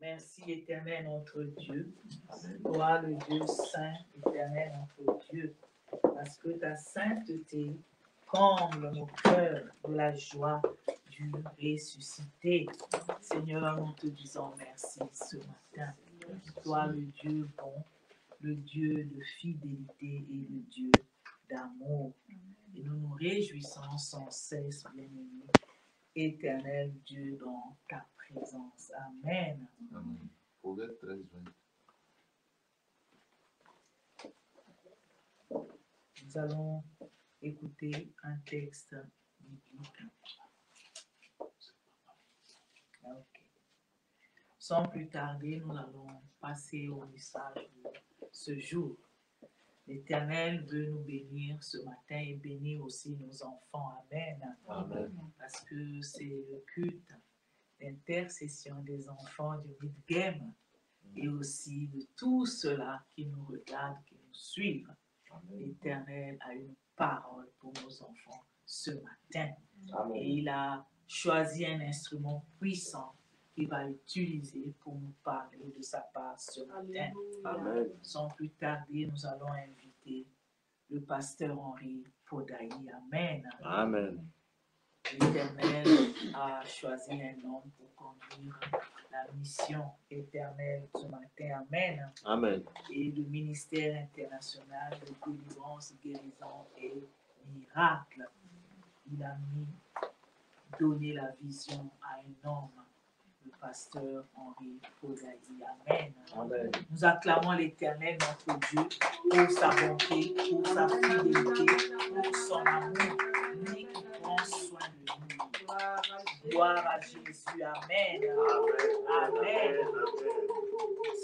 Merci éternel notre Dieu, toi le Dieu saint, éternel notre Dieu, parce que ta sainteté comble nos cœurs de la joie du ressuscité. Seigneur, nous te disons merci ce matin. Toi le Dieu bon, le Dieu de fidélité et le Dieu d'amour. Et nous nous réjouissons sans cesse, bien-aimé, éternel Dieu, dans ta présence. Amen. Amen. Proverbe 13, 20. Nous allons écouter un texte biblique. Okay. Sans plus tarder, nous allons passer au message de ce jour. L'Éternel veut nous bénir ce matin et bénir aussi nos enfants. Amen. Amen. Parce que c'est le culte d'intercession des enfants du Midgame et aussi de tous ceux-là qui nous regardent, qui nous suivent. L'Éternel a une parole pour nos enfants ce matin. Amen. Et il a choisi un instrument puissant qu'il va utiliser pour nous parler de sa part ce matin. Amen. Sans plus tarder, nous allons inviter le pasteur Henri Podaï. Amen. Amen. L'Éternel a choisi un homme pour conduire la mission éternelle ce matin. Amen. Amen. Et le ministère international de délivrance, guérison et miracle. Il a donné la vision à un homme, le pasteur Henri Podaï. Amen. Amen. Nous acclamons l'Éternel, notre Dieu, pour sa bonté, pour sa fidélité, pour son amour, lui qui prend soin de nous. Gloire à Jésus. Amen. Amen.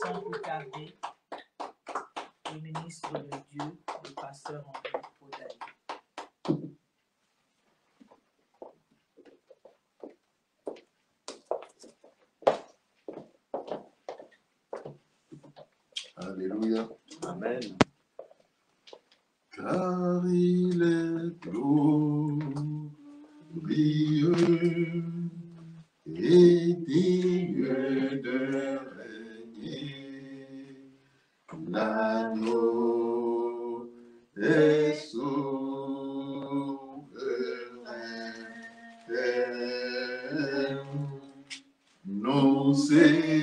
Sans plus tarder, le ministre de Dieu, le pasteur Henri Podaï. Alléluia. Amen. Car il est glorieux et digne de régner. L'agneau est souverain. Nous élevons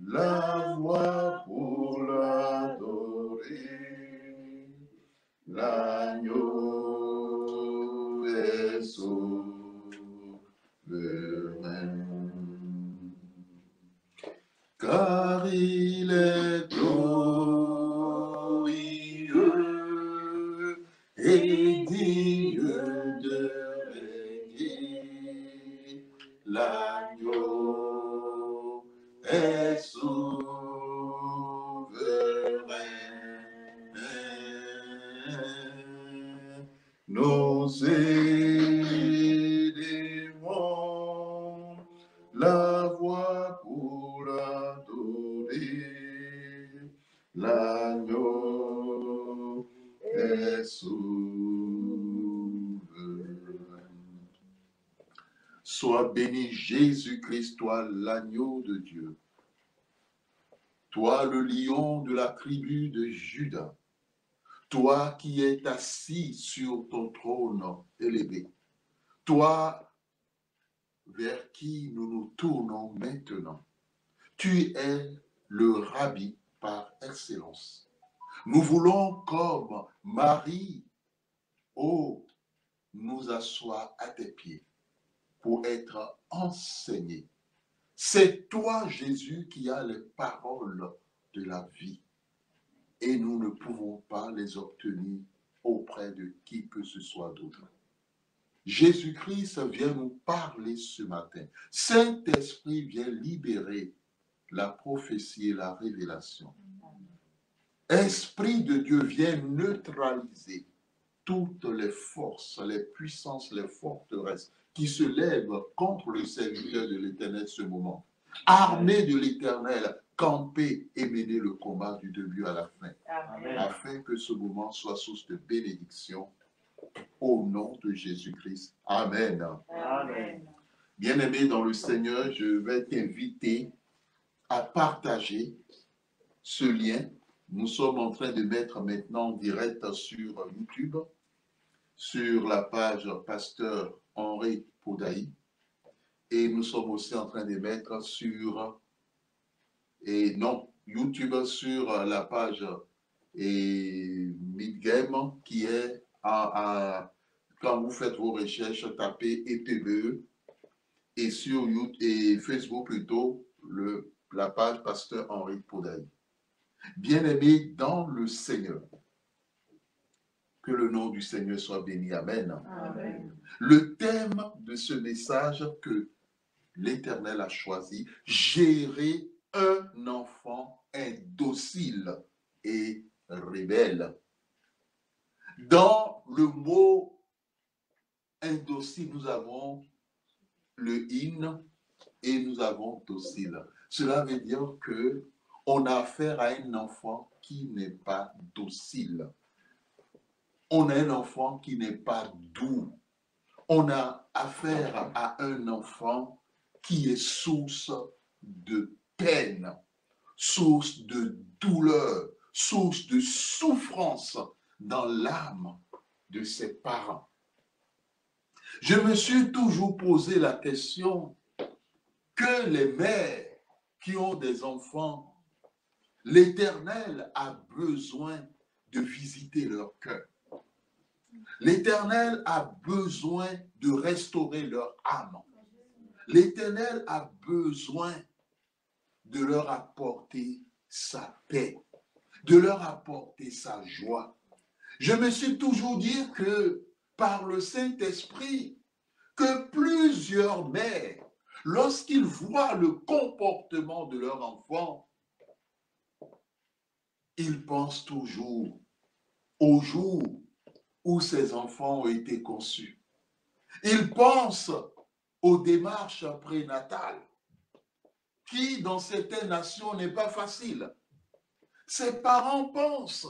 la voix pour l'adorer. L'agneau est souverain. Car il est glorieux et digne de régner. L'agneau est souverain. Nous élevons la voix pour l'adorer. L'agneau est souverain. Sois béni Jésus-Christ, toi l'agneau de Dieu. Toi le lion de la tribu de Juda. Toi qui es assis sur ton trône élevé. Toi vers qui nous nous tournons maintenant. Tu es le Rabbi par excellence. Nous voulons, comme Marie, nous asseoir à tes pieds pour être enseignés. C'est toi, Jésus, qui as les paroles de la vie. Et nous ne pouvons pas les obtenir auprès de qui que ce soit d'autre. Jésus-Christ vient nous parler ce matin. Saint-Esprit vient libérer la prophétie et la révélation. Esprit de Dieu vient neutraliser toutes les forces, les puissances, les forteresses qui se lèvent contre le serviteur de l'Éternel ce moment. Armée de l'Éternel, camper et mener le combat du début à la fin. Amen. Afin que ce moment soit source de bénédiction au nom de Jésus-Christ. Amen. Amen. Bien-aimé dans le Seigneur, je vais t'inviter à partager ce lien. Nous sommes en train de mettre maintenant en direct sur YouTube, sur la page Pasteur Henri Poudaï. Et nous sommes aussi en train de mettre sur, YouTube sur la page Midgame qui est quand vous faites vos recherches, tapez EPBE et sur YouTube, et Facebook plutôt, la page Pasteur Henri Poudaï. Bien-aimés dans le Seigneur, que le nom du Seigneur soit béni. Amen. Amen. Le thème de ce message que l'Éternel a choisi, gérer un enfant indocile et rebelle. Dans le mot indocile, nous avons le in et nous avons docile. Cela veut dire que on a affaire à un enfant qui n'est pas docile. On a un enfant qui n'est pas doux. On a affaire à un enfant qui est source de peine, source de douleur, source de souffrance dans l'âme de ses parents. Je me suis toujours posé la question que les mères qui ont des enfants, l'Éternel a besoin de visiter leur cœur. L'Éternel a besoin de restaurer leur âme. L'Éternel a besoin de leur apporter sa paix, de leur apporter sa joie. Je me suis toujours dit que par le Saint-Esprit, que plusieurs mères, lorsqu'ils voient le comportement de leur enfant, ils pensent toujours au jour où ces enfants ont été conçus. Ils pensent aux démarches prénatales, qui dans certaines nations n'est pas facile. Ces parents pensent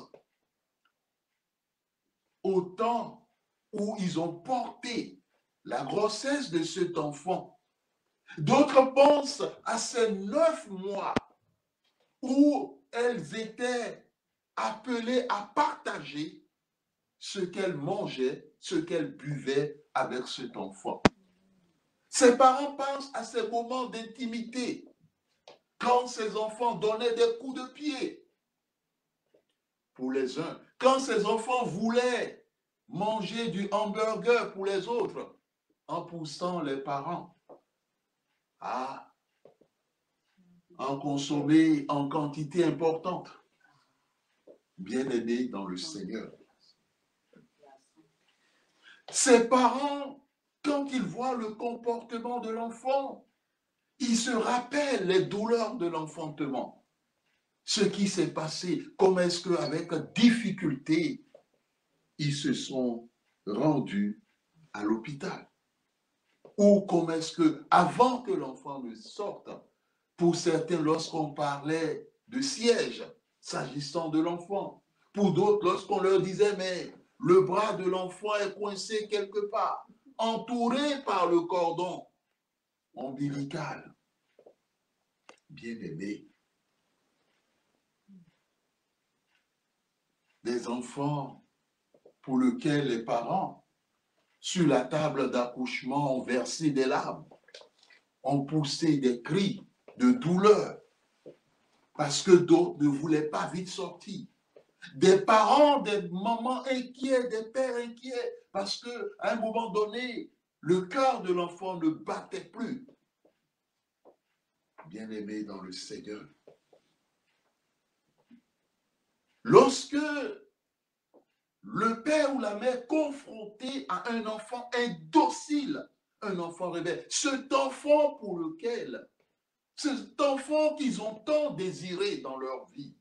au temps où ils ont porté la grossesse de cet enfant. D'autres pensent à ces 9 mois où elles étaient appelées à partager ce qu'elles mangeaient, ce qu'elles buvaient avec cet enfant. Ces parents pensent à ces moments d'intimité, quand ces enfants donnaient des coups de pied pour les uns, quand ces enfants voulaient manger du hamburger pour les autres, en poussant les parents à en consommer en quantité importante. Bien-aimés dans le Seigneur. Ces parents, quand ils voient le comportement de l'enfant, ils se rappellent les douleurs de l'enfantement. Ce qui s'est passé, comment est-ce qu'avec difficulté, ils se sont rendus à l'hôpital. Ou comment est-ce que, avant que l'enfant ne sorte, pour certains, lorsqu'on parlait de siège, s'agissant de l'enfant, pour d'autres, lorsqu'on leur disait, mais le bras de l'enfant est coincé quelque part, entouré par le cordon ombilical. Bien-aimés, des enfants pour lesquels les parents, sur la table d'accouchement, ont versé des larmes, ont poussé des cris de douleur, parce que d'autres ne voulaient pas vite sortir. Des parents, des mamans inquiets, des pères inquiets, parce qu'à un moment donné, le cœur de l'enfant ne battait plus. Bien-aimé dans le Seigneur, lorsque le père ou la mère confronté à un enfant indocile, un enfant rebelle, cet enfant pour lequel, cet enfant qu'ils ont tant désiré dans leur vie,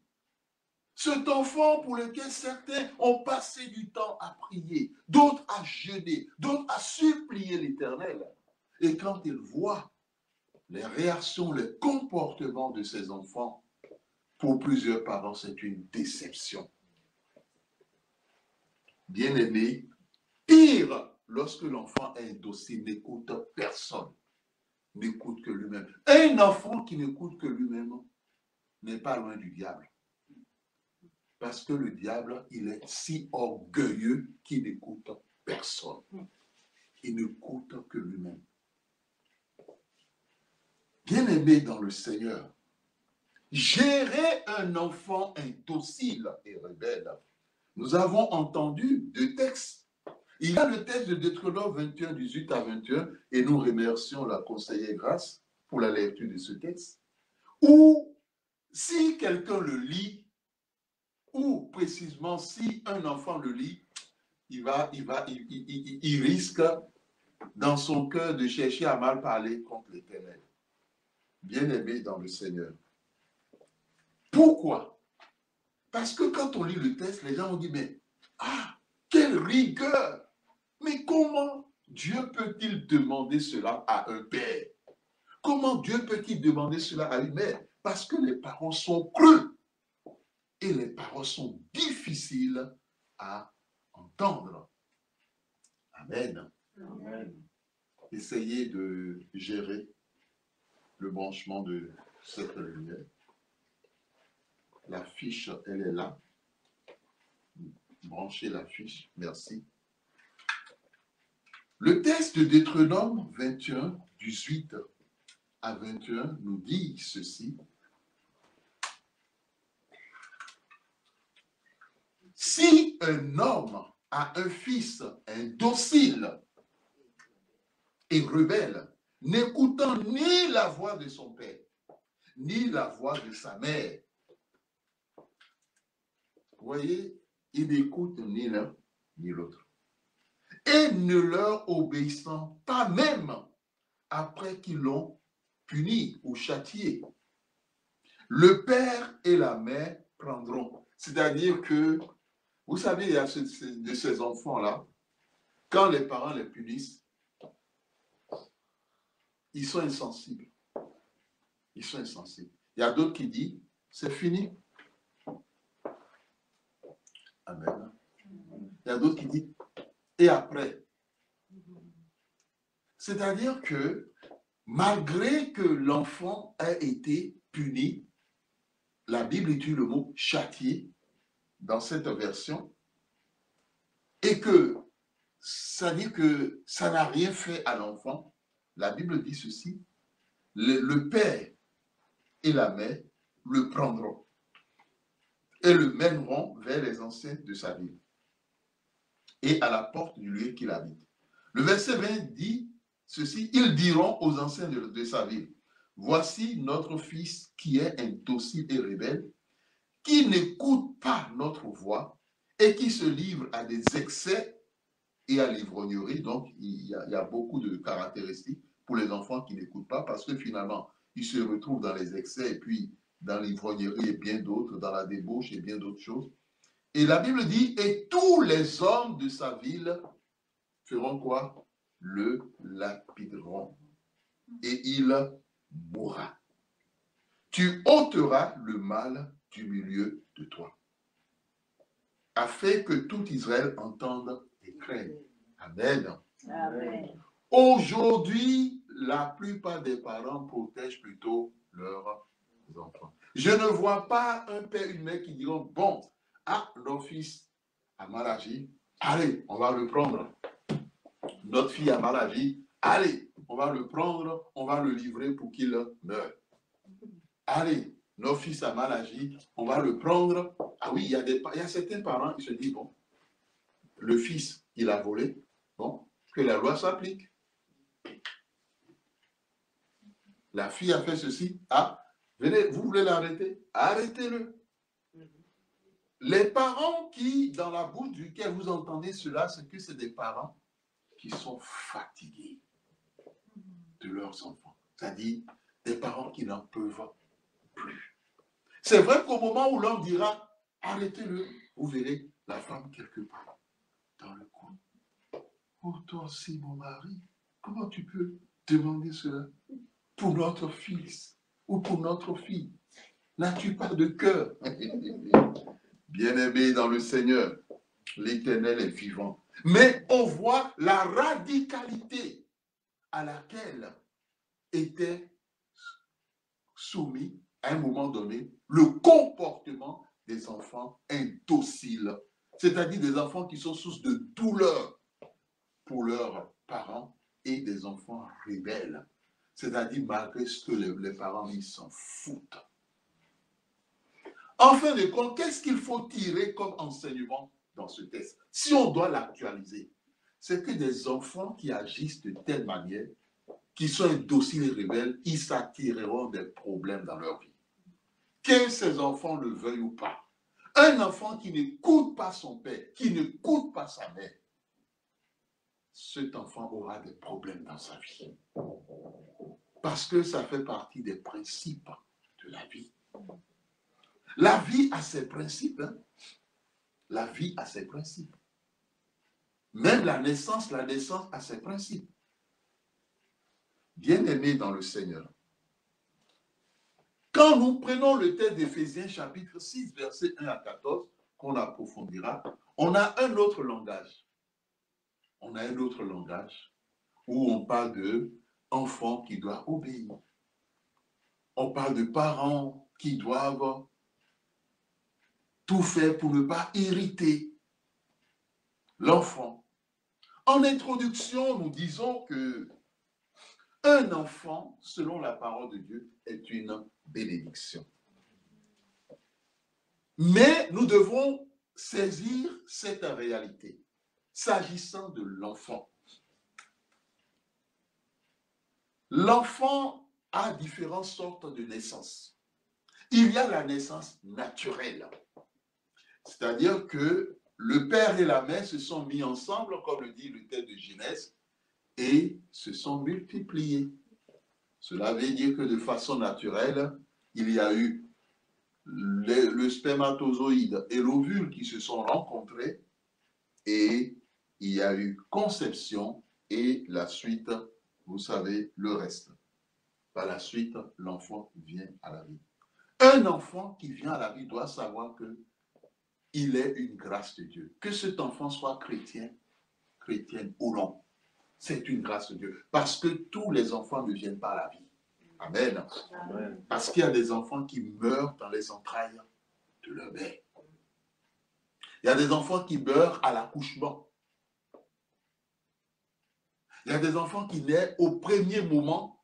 cet enfant pour lequel certains ont passé du temps à prier, d'autres à jeûner, d'autres à supplier l'Éternel. Et quand ils voient les réactions, les comportements de ces enfants, pour plusieurs parents, c'est une déception. Bien-aimé, pire, lorsque l'enfant est indocile, n'écoute personne. n'écoute que lui-même. Un enfant qui n'écoute que lui-même n'est pas loin du diable. Parce que le diable, il est si orgueilleux qu'il n'écoute personne. Il n'écoute que lui-même. Bien-aimé dans le Seigneur, gérer un enfant indocile et rebelle. Nous avons entendu deux textes. Il y a le texte de Deutéronome 21, 18 à 21, et nous remercions la conseillère Grâce pour la lecture de ce texte, où si quelqu'un le lit, ou précisément si un enfant le lit, il risque dans son cœur de chercher à mal parler contre l'Éternel. Bien-aimé dans le Seigneur. Pourquoi? Parce que quand on lit le texte, les gens ont dit, mais, quelle rigueur! Mais comment Dieu peut-il demander cela à un père? Comment Dieu peut-il demander cela à une mère? Parce que les paroles sont creux et les paroles sont difficiles à entendre. Amen. Amen. Essayez de gérer le branchement de cette lumière. La fiche, elle est là. Branchez la fiche, merci. Le texte de Deutéronome 21, 18 à 21 nous dit ceci. Si un homme a un fils indocile et rebelle, n'écoutant ni la voix de son père, ni la voix de sa mère, vous voyez, il n'écoute ni l'un ni l'autre, et ne leur obéissant pas même après qu'ils l'ont puni ou châtié, le père et la mère prendront. C'est-à-dire que, vous savez, il y a de ces enfants-là, quand les parents les punissent, ils sont insensibles. Ils sont insensibles. Il y a d'autres qui disent, c'est fini. Amen. Il y a d'autres qui disent, et après? C'est-à-dire que, malgré que l'enfant ait été puni, la Bible utilise le mot châtié dans cette version, et que ça dit que ça n'a rien fait à l'enfant. La Bible dit ceci, le père et la mère le prendront et le mèneront vers les enceintes de sa ville et à la porte du lieu qu'il habite. Le verset 20 dit ceci, ils diront aux anciens de sa ville, voici notre fils qui est indocile et rebelle, qui n'écoute pas notre voix et qui se livre à des excès et à l'ivrognerie. Donc, il y a beaucoup de caractéristiques pour les enfants qui n'écoutent pas parce que finalement, ils se retrouvent dans les excès et puis dans l'ivrognerie et bien d'autres, dans la débauche et bien d'autres choses. Et la Bible dit, et tous les hommes de sa ville feront quoi? Le lapideront et il mourra. Tu ôteras le mal du milieu de toi, afin que tout Israël entende et craigne. Amen. Amen. Aujourd'hui, la plupart des parents protègent plutôt leurs enfants. Je ne vois pas un père et une mère qui diront, bon, notre fils a mal agi, allez, on va le prendre. Notre fille a mal agi, allez, on va le prendre, on va le livrer pour qu'il meure. Allez, notre fils a mal agi, on va le prendre. Ah oui, il y a certains parents qui se disent, bon, le fils, il a volé, bon, que la loi s'applique. La fille a fait ceci, venez, vous voulez l'arrêter? Arrêtez-le. Les parents qui, dans la bouche duquel vous entendez cela, c'est que c'est des parents qui sont fatigués de leurs enfants. C'est-à-dire des parents qui n'en peuvent plus. C'est vrai qu'au moment où l'homme dira, arrêtez-le, vous verrez la femme quelque part dans le coin. Oh, toi aussi, mon mari, comment tu peux demander cela pour notre fils ou pour notre fille? N'as-tu pas de cœur? Bien-aimé dans le Seigneur, l'Éternel est vivant. Mais on voit la radicalité à laquelle était soumis à un moment donné le comportement des enfants indociles, c'est-à-dire des enfants qui sont source de douleur pour leurs parents et des enfants rebelles, c'est-à-dire malgré ce que les parents ils s'en foutent. En fin de compte, qu'est-ce qu'il faut tirer comme enseignement dans ce texte? Si on doit l'actualiser, c'est que des enfants qui agissent de telle manière, qui sont indociles et rebelles, ils s'attireront des problèmes dans leur vie. Que ces enfants le veuillent ou pas. Un enfant qui n'écoute pas son père, qui n'écoute pas sa mère, cet enfant aura des problèmes dans sa vie. Parce que ça fait partie des principes de la vie. La vie a ses principes. Hein? La vie a ses principes. Même la naissance a ses principes. Bien-aimés dans le Seigneur, quand nous prenons le texte d'Éphésiens chapitre 6, versets 1 à 14, qu'on approfondira, on a un autre langage. On a un autre langage où on parle d'enfants qui doivent obéir. On parle de parents qui doivent tout faire pour ne pas irriter l'enfant. En introduction, nous disons que un enfant, selon la parole de Dieu, est une bénédiction. Mais nous devons saisir cette réalité s'agissant de l'enfant. L'enfant a différentes sortes de naissances. Il y a la naissance naturelle, c'est-à-dire que le père et la mère se sont mis ensemble, comme le dit le texte de Genèse, et se sont multipliés. Cela veut dire que de façon naturelle, il y a eu le spermatozoïde et l'ovule qui se sont rencontrés et il y a eu conception et la suite, vous savez, le reste. Par la suite, l'enfant vient à la vie. Un enfant qui vient à la vie doit savoir qu'il est une grâce de Dieu. Que cet enfant soit chrétien, chrétienne ou non, c'est une grâce de Dieu. Parce que tous les enfants ne viennent pas à la vie. Amen. Amen. Parce qu'il y a des enfants qui meurent dans les entrailles de leur mère. Il y a des enfants qui meurent à l'accouchement. Il y a des enfants qui naissent au premier moment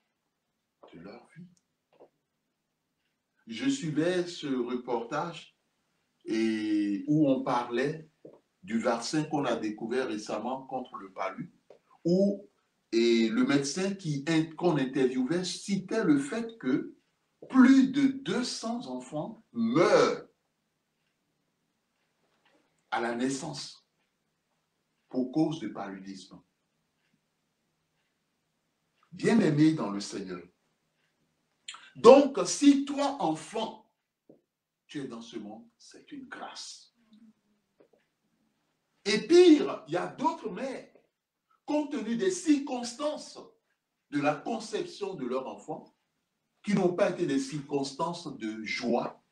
de leur vie. Je suivais ce reportage où on parlait du vaccin qu'on a découvert récemment contre le palu, où le médecin qu'on interviewait citait le fait que plus de 200 enfants meurent à la naissance pour cause de paludisme. Bien-aimé dans le Seigneur. Donc, si toi, enfant, tu es dans ce monde, c'est une grâce. Et pire, il y a d'autres mères, compte tenu des circonstances de la conception de leur enfant, qui n'ont pas été des circonstances de joie,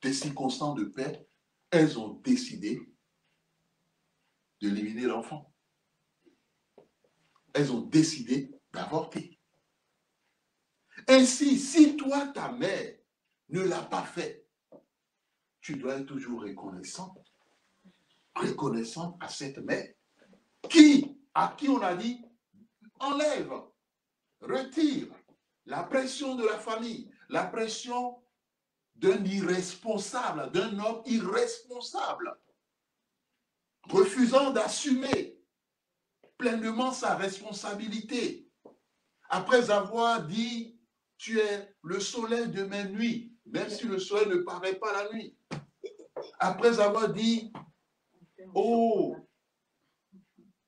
des circonstances de paix, elles ont décidé d'éliminer l'enfant. Elles ont décidé d'avorter. Ainsi, si toi, ta mère, ne l'a pas fait, tu dois être toujours reconnaissante à cette mère, à qui on a dit, enlève, retire la pression de la famille, la pression d'un irresponsable, d'un homme irresponsable, refusant d'assumer pleinement sa responsabilité. Après avoir dit, tu es le soleil de mes nuits, même si le soleil ne paraît pas la nuit. Après avoir dit, oh,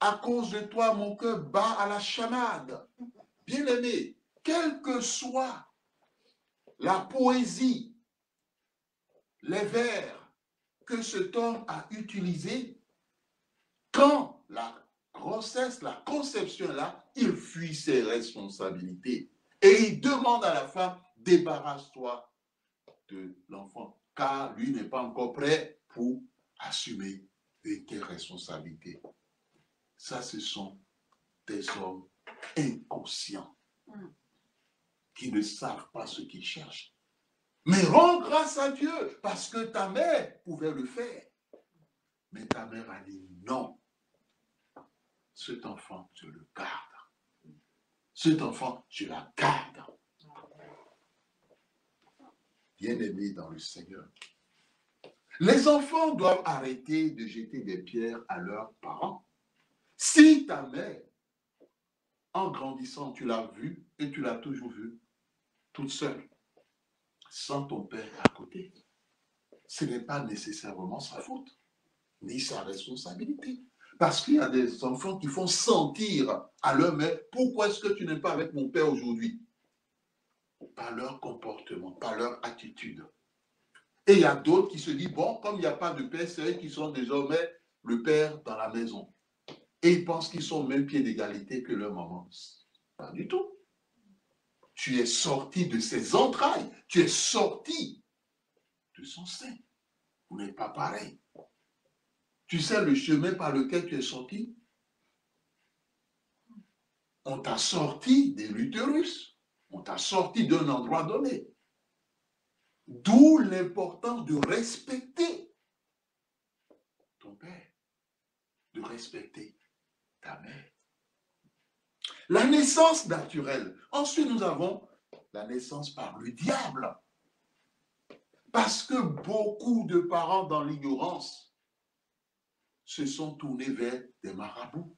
à cause de toi, mon cœur bat à la chamade. Bien-aimé, quelle que soit la poésie, les vers que cet homme a utilisés, quand la grossesse, la conception est là, il fuit ses responsabilités. Et il demande à la femme, débarrasse-toi de l'enfant, car lui n'est pas encore prêt pour assumer tes responsabilités. Ça, ce sont des hommes inconscients. qui ne savent pas ce qu'ils cherchent. Mais rends grâce à Dieu parce que ta mère pouvait le faire. Mais ta mère a dit non. Cet enfant, je le garde. Cet enfant, je la garde. Bien-aimés dans le Seigneur. Les enfants doivent arrêter de jeter des pierres à leurs parents. Si ta mère, en grandissant, tu l'as vue et tu l'as toujours vue toute seule, sans ton père à côté, ce n'est pas nécessairement sa faute, ni sa responsabilité. Parce qu'il y a des enfants qui font sentir à leur mère, pourquoi est-ce que tu n'es pas avec mon père aujourd'hui? Par leur comportement, par leur attitude. Et il y a d'autres qui se disent, bon, comme il n'y a pas de père, c'est eux qui sont désormais le père dans la maison. Et ils pensent qu'ils sont au même pied d'égalité que leur maman. Pas du tout. Tu es sorti de ses entrailles. Tu es sorti de son sein. Vous n'êtes pas pareil. Tu sais le chemin par lequel tu es sorti? On t'a sorti de l'utérus. On t'a sorti d'un endroit donné. D'où l'importance de respecter ton père, de respecter ta mère. La naissance naturelle. Ensuite, nous avons la naissance par le diable. Parce que beaucoup de parents, dans l'ignorance, se sont tournés vers des marabouts,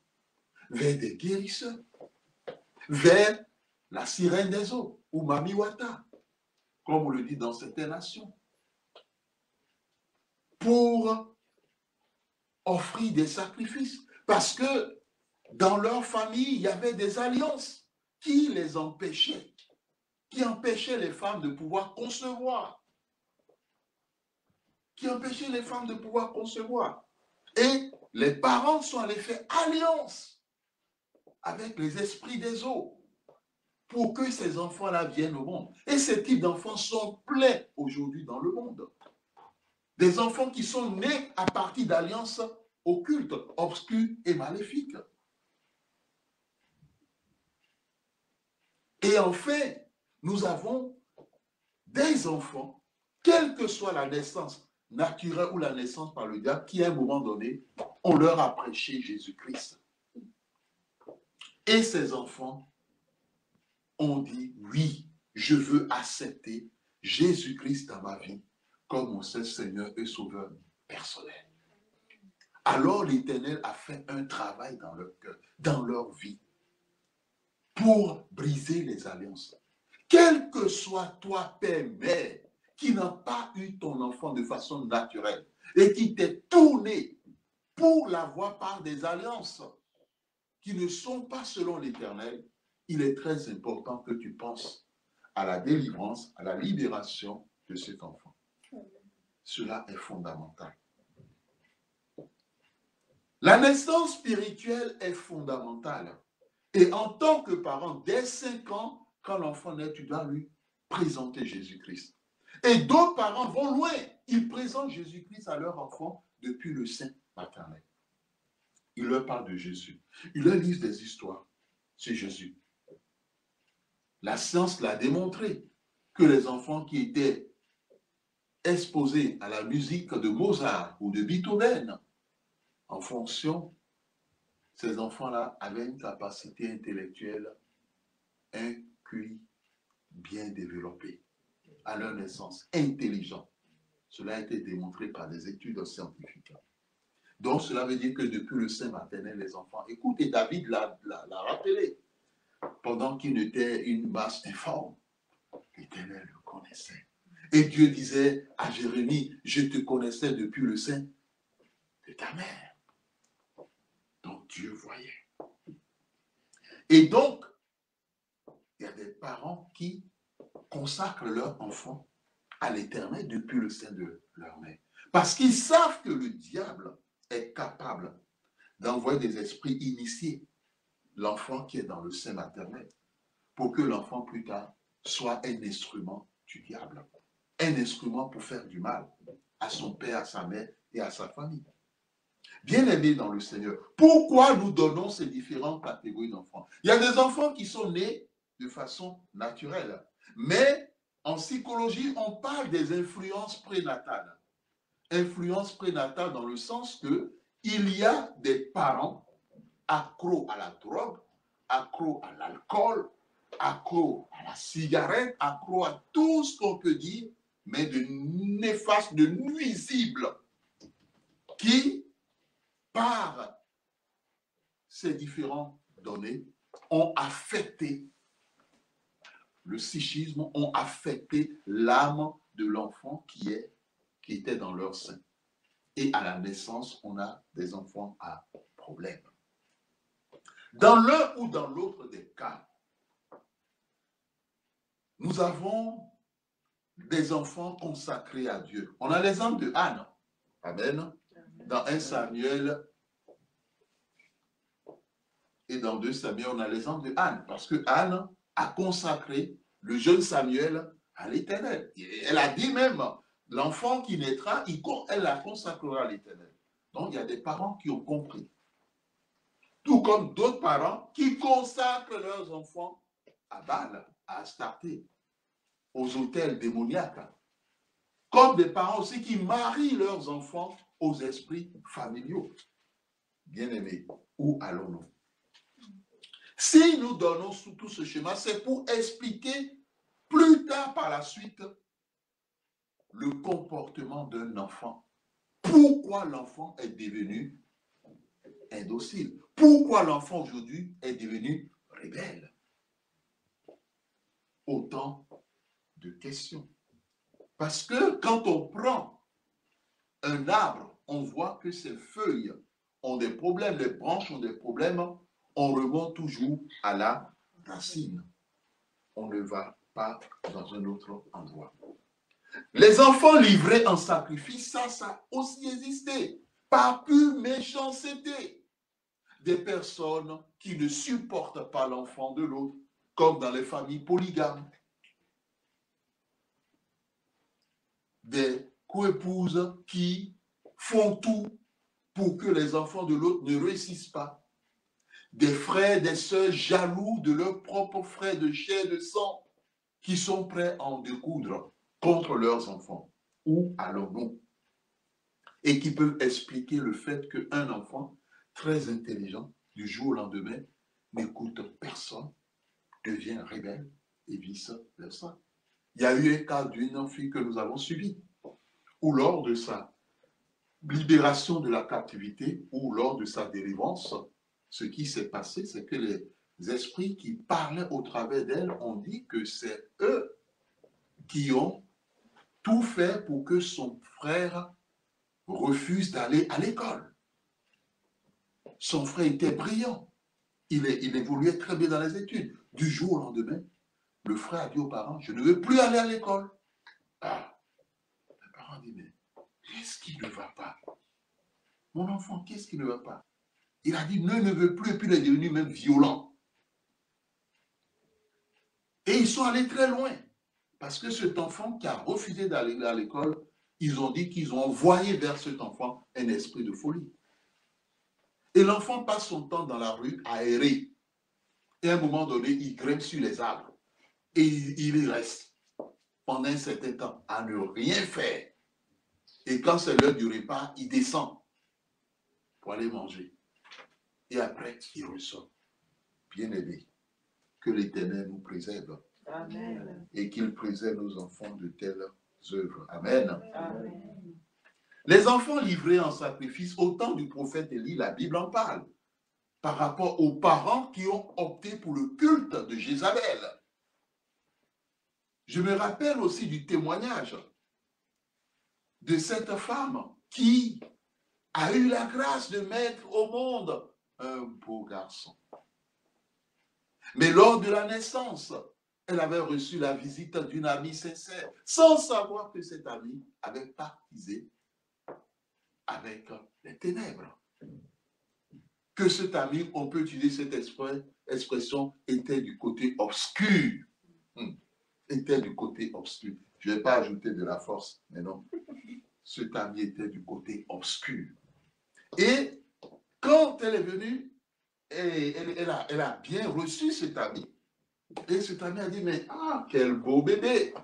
vers des guérisseurs, vers la sirène des eaux, ou Mami Wata, comme on le dit dans certaines nations, pour offrir des sacrifices. Parce que dans leur famille, il y avait des alliances qui les empêchaient, qui empêchaient les femmes de pouvoir concevoir. Qui empêchaient les femmes de pouvoir concevoir. Et les parents sont allés faire alliance avec les esprits des eaux pour que ces enfants-là viennent au monde. Et ces types d'enfants sont pleins aujourd'hui dans le monde. Des enfants qui sont nés à partir d'alliances occultes, obscures et maléfiques. Et enfin, nous avons des enfants, quelle que soit la naissance naturelle ou la naissance par le diable, qui à un moment donné, on leur a prêché Jésus-Christ. Et ces enfants ont dit, oui, je veux accepter Jésus-Christ dans ma vie comme mon seul Seigneur et Sauveur personnel. Alors l'Éternel a fait un travail dans leur cœur, dans leur vie, pour briser les alliances. Quel que soit toi, père, mère, qui n'a pas eu ton enfant de façon naturelle et qui t'est tourné pour l'avoir par des alliances qui ne sont pas selon l'Éternel, il est très important que tu penses à la délivrance, à la libération de cet enfant. Cela est fondamental. La naissance spirituelle est fondamentale. Et en tant que parent, dès 5 ans, quand l'enfant naît, tu dois lui présenter Jésus-Christ. Et d'autres parents vont loin. Ils présentent Jésus-Christ à leur enfant depuis le sein maternel. Ils leur parlent de Jésus. Ils leur lisent des histoires. C'est Jésus. La science l'a démontré que les enfants qui étaient exposés à la musique de Mozart ou de Beethoven, en fonction, ces enfants-là avaient une capacité intellectuelle, un QI bien développé à leur naissance, intelligent. Cela a été démontré par des études scientifiques. Donc, cela veut dire que depuis le sein maternel, les enfants écoutent. Et David l'a rappelé. Pendant qu'il était une masse informe, l'Éternel le connaissait. Et Dieu disait à Jérémie, je te connaissais depuis le sein de ta mère. Donc, Dieu voyait. Et donc, il y a des parents qui consacrent leur enfant à l'Éternel depuis le sein de leur mère. Parce qu'ils savent que le diable est capable d'envoyer des esprits initiés, l'enfant qui est dans le sein maternel, pour que l'enfant plus tard soit un instrument du diable, un instrument pour faire du mal à son père, à sa mère et à sa famille. Bien-aimés dans le Seigneur, pourquoi nous donnons ces différentes catégories d'enfants? Il y a des enfants qui sont nés de façon naturelle. Mais en psychologie, on parle des influences prénatales. Influences prénatales dans le sens que il y a des parents accros à la drogue, accros à l'alcool, accros à la cigarette, accros à tout ce qu'on peut dire, mais de néfaste, de nuisible, qui, par ces différentes données, ont affecté le psychisme, ont affecté l'âme de l'enfant qui était dans leur sein. Et à la naissance, on a des enfants à problème. Dans l'un ou dans l'autre des cas, nous avons des enfants consacrés à Dieu. On a l'exemple de Anne. Amen. Dans 1 Samuel et dans 2 Samuel, on a l'exemple de Anne. Parce que Anne a consacré le jeune Samuel à l'Éternel. Elle a dit même, l'enfant qui naîtra, elle la consacrera à l'Éternel. Donc, il y a des parents qui ont compris. Tout comme d'autres parents qui consacrent leurs enfants à Baal, à Astarté, aux autels démoniaques. Comme des parents aussi qui marient leurs enfants aux esprits familiaux. Bien-aimés, où allons-nous? Si nous donnons tout ce schéma, c'est pour expliquer plus tard par la suite le comportement d'un enfant. Pourquoi l'enfant est devenu indocile? Pourquoi l'enfant aujourd'hui est devenu rebelle? Autant de questions. Parce que quand on prend un arbre, on voit que ses feuilles ont des problèmes, les branches ont des problèmes, on remonte toujours à la racine. On ne va pas dans un autre endroit. Les enfants livrés en sacrifice, ça a aussi existé. Par pure méchanceté. Des personnes qui ne supportent pas l'enfant de l'autre, comme dans les familles polygames. Des coépouses qui font tout pour que les enfants de l'autre ne réussissent pas. Des frères, des sœurs jaloux de leurs propres frères de chair et de sang qui sont prêts à en découdre contre leurs enfants. Où allons-nous? Et qui peuvent expliquer le fait qu'un enfant très intelligent, du jour au lendemain, n'écoute personne, devient rebelle et vice-versa. Il y a eu un cas d'une fille que nous avons suivi, où lors de sa libération de la captivité, ou lors de sa délivrance, ce qui s'est passé, c'est que les esprits qui parlaient au travers d'elle ont dit que c'est eux qui ont tout fait pour que son frère refuse d'aller à l'école. Son frère était brillant. Il évoluait très bien dans les études. Du jour au lendemain, le frère a dit aux parents, je ne veux plus aller à l'école. Ah, les parents disent, mais qu'est-ce qui ne va pas? Mon enfant, qu'est-ce qui ne va pas? Il a dit, ne veut plus, et puis il est devenu même violent. Et ils sont allés très loin. Parce que cet enfant qui a refusé d'aller à l'école, ils ont dit qu'ils ont envoyé vers cet enfant un esprit de folie. Et l'enfant passe son temps dans la rue à errer. Et à un moment donné, il grimpe sur les arbres. Et il y reste pendant un certain temps à ne rien faire. Et quand c'est l'heure du repas, il descend pour aller manger. Et après, il ressort. Bien-aimé, que l'Éternel nous préserve. Amen. Et qu'il préserve nos enfants de telles œuvres. Amen. Amen. Les enfants livrés en sacrifice, au temps du prophète Élie, la Bible en parle, par rapport aux parents qui ont opté pour le culte de Jézabel. Je me rappelle aussi du témoignage de cette femme qui a eu la grâce de mettre au monde un beau garçon. Mais lors de la naissance, elle avait reçu la visite d'une amie sincère, sans savoir que cette amie avait pactisé avec les ténèbres. Que cet ami, on peut utiliser cette expression, était du côté obscur. Était du côté obscur. Je ne vais pas ajouter de la force, mais non. Cet ami était du côté obscur. Et quand elle est venue, elle a bien reçu cet ami. Et cet ami a dit, mais quel beau bébé.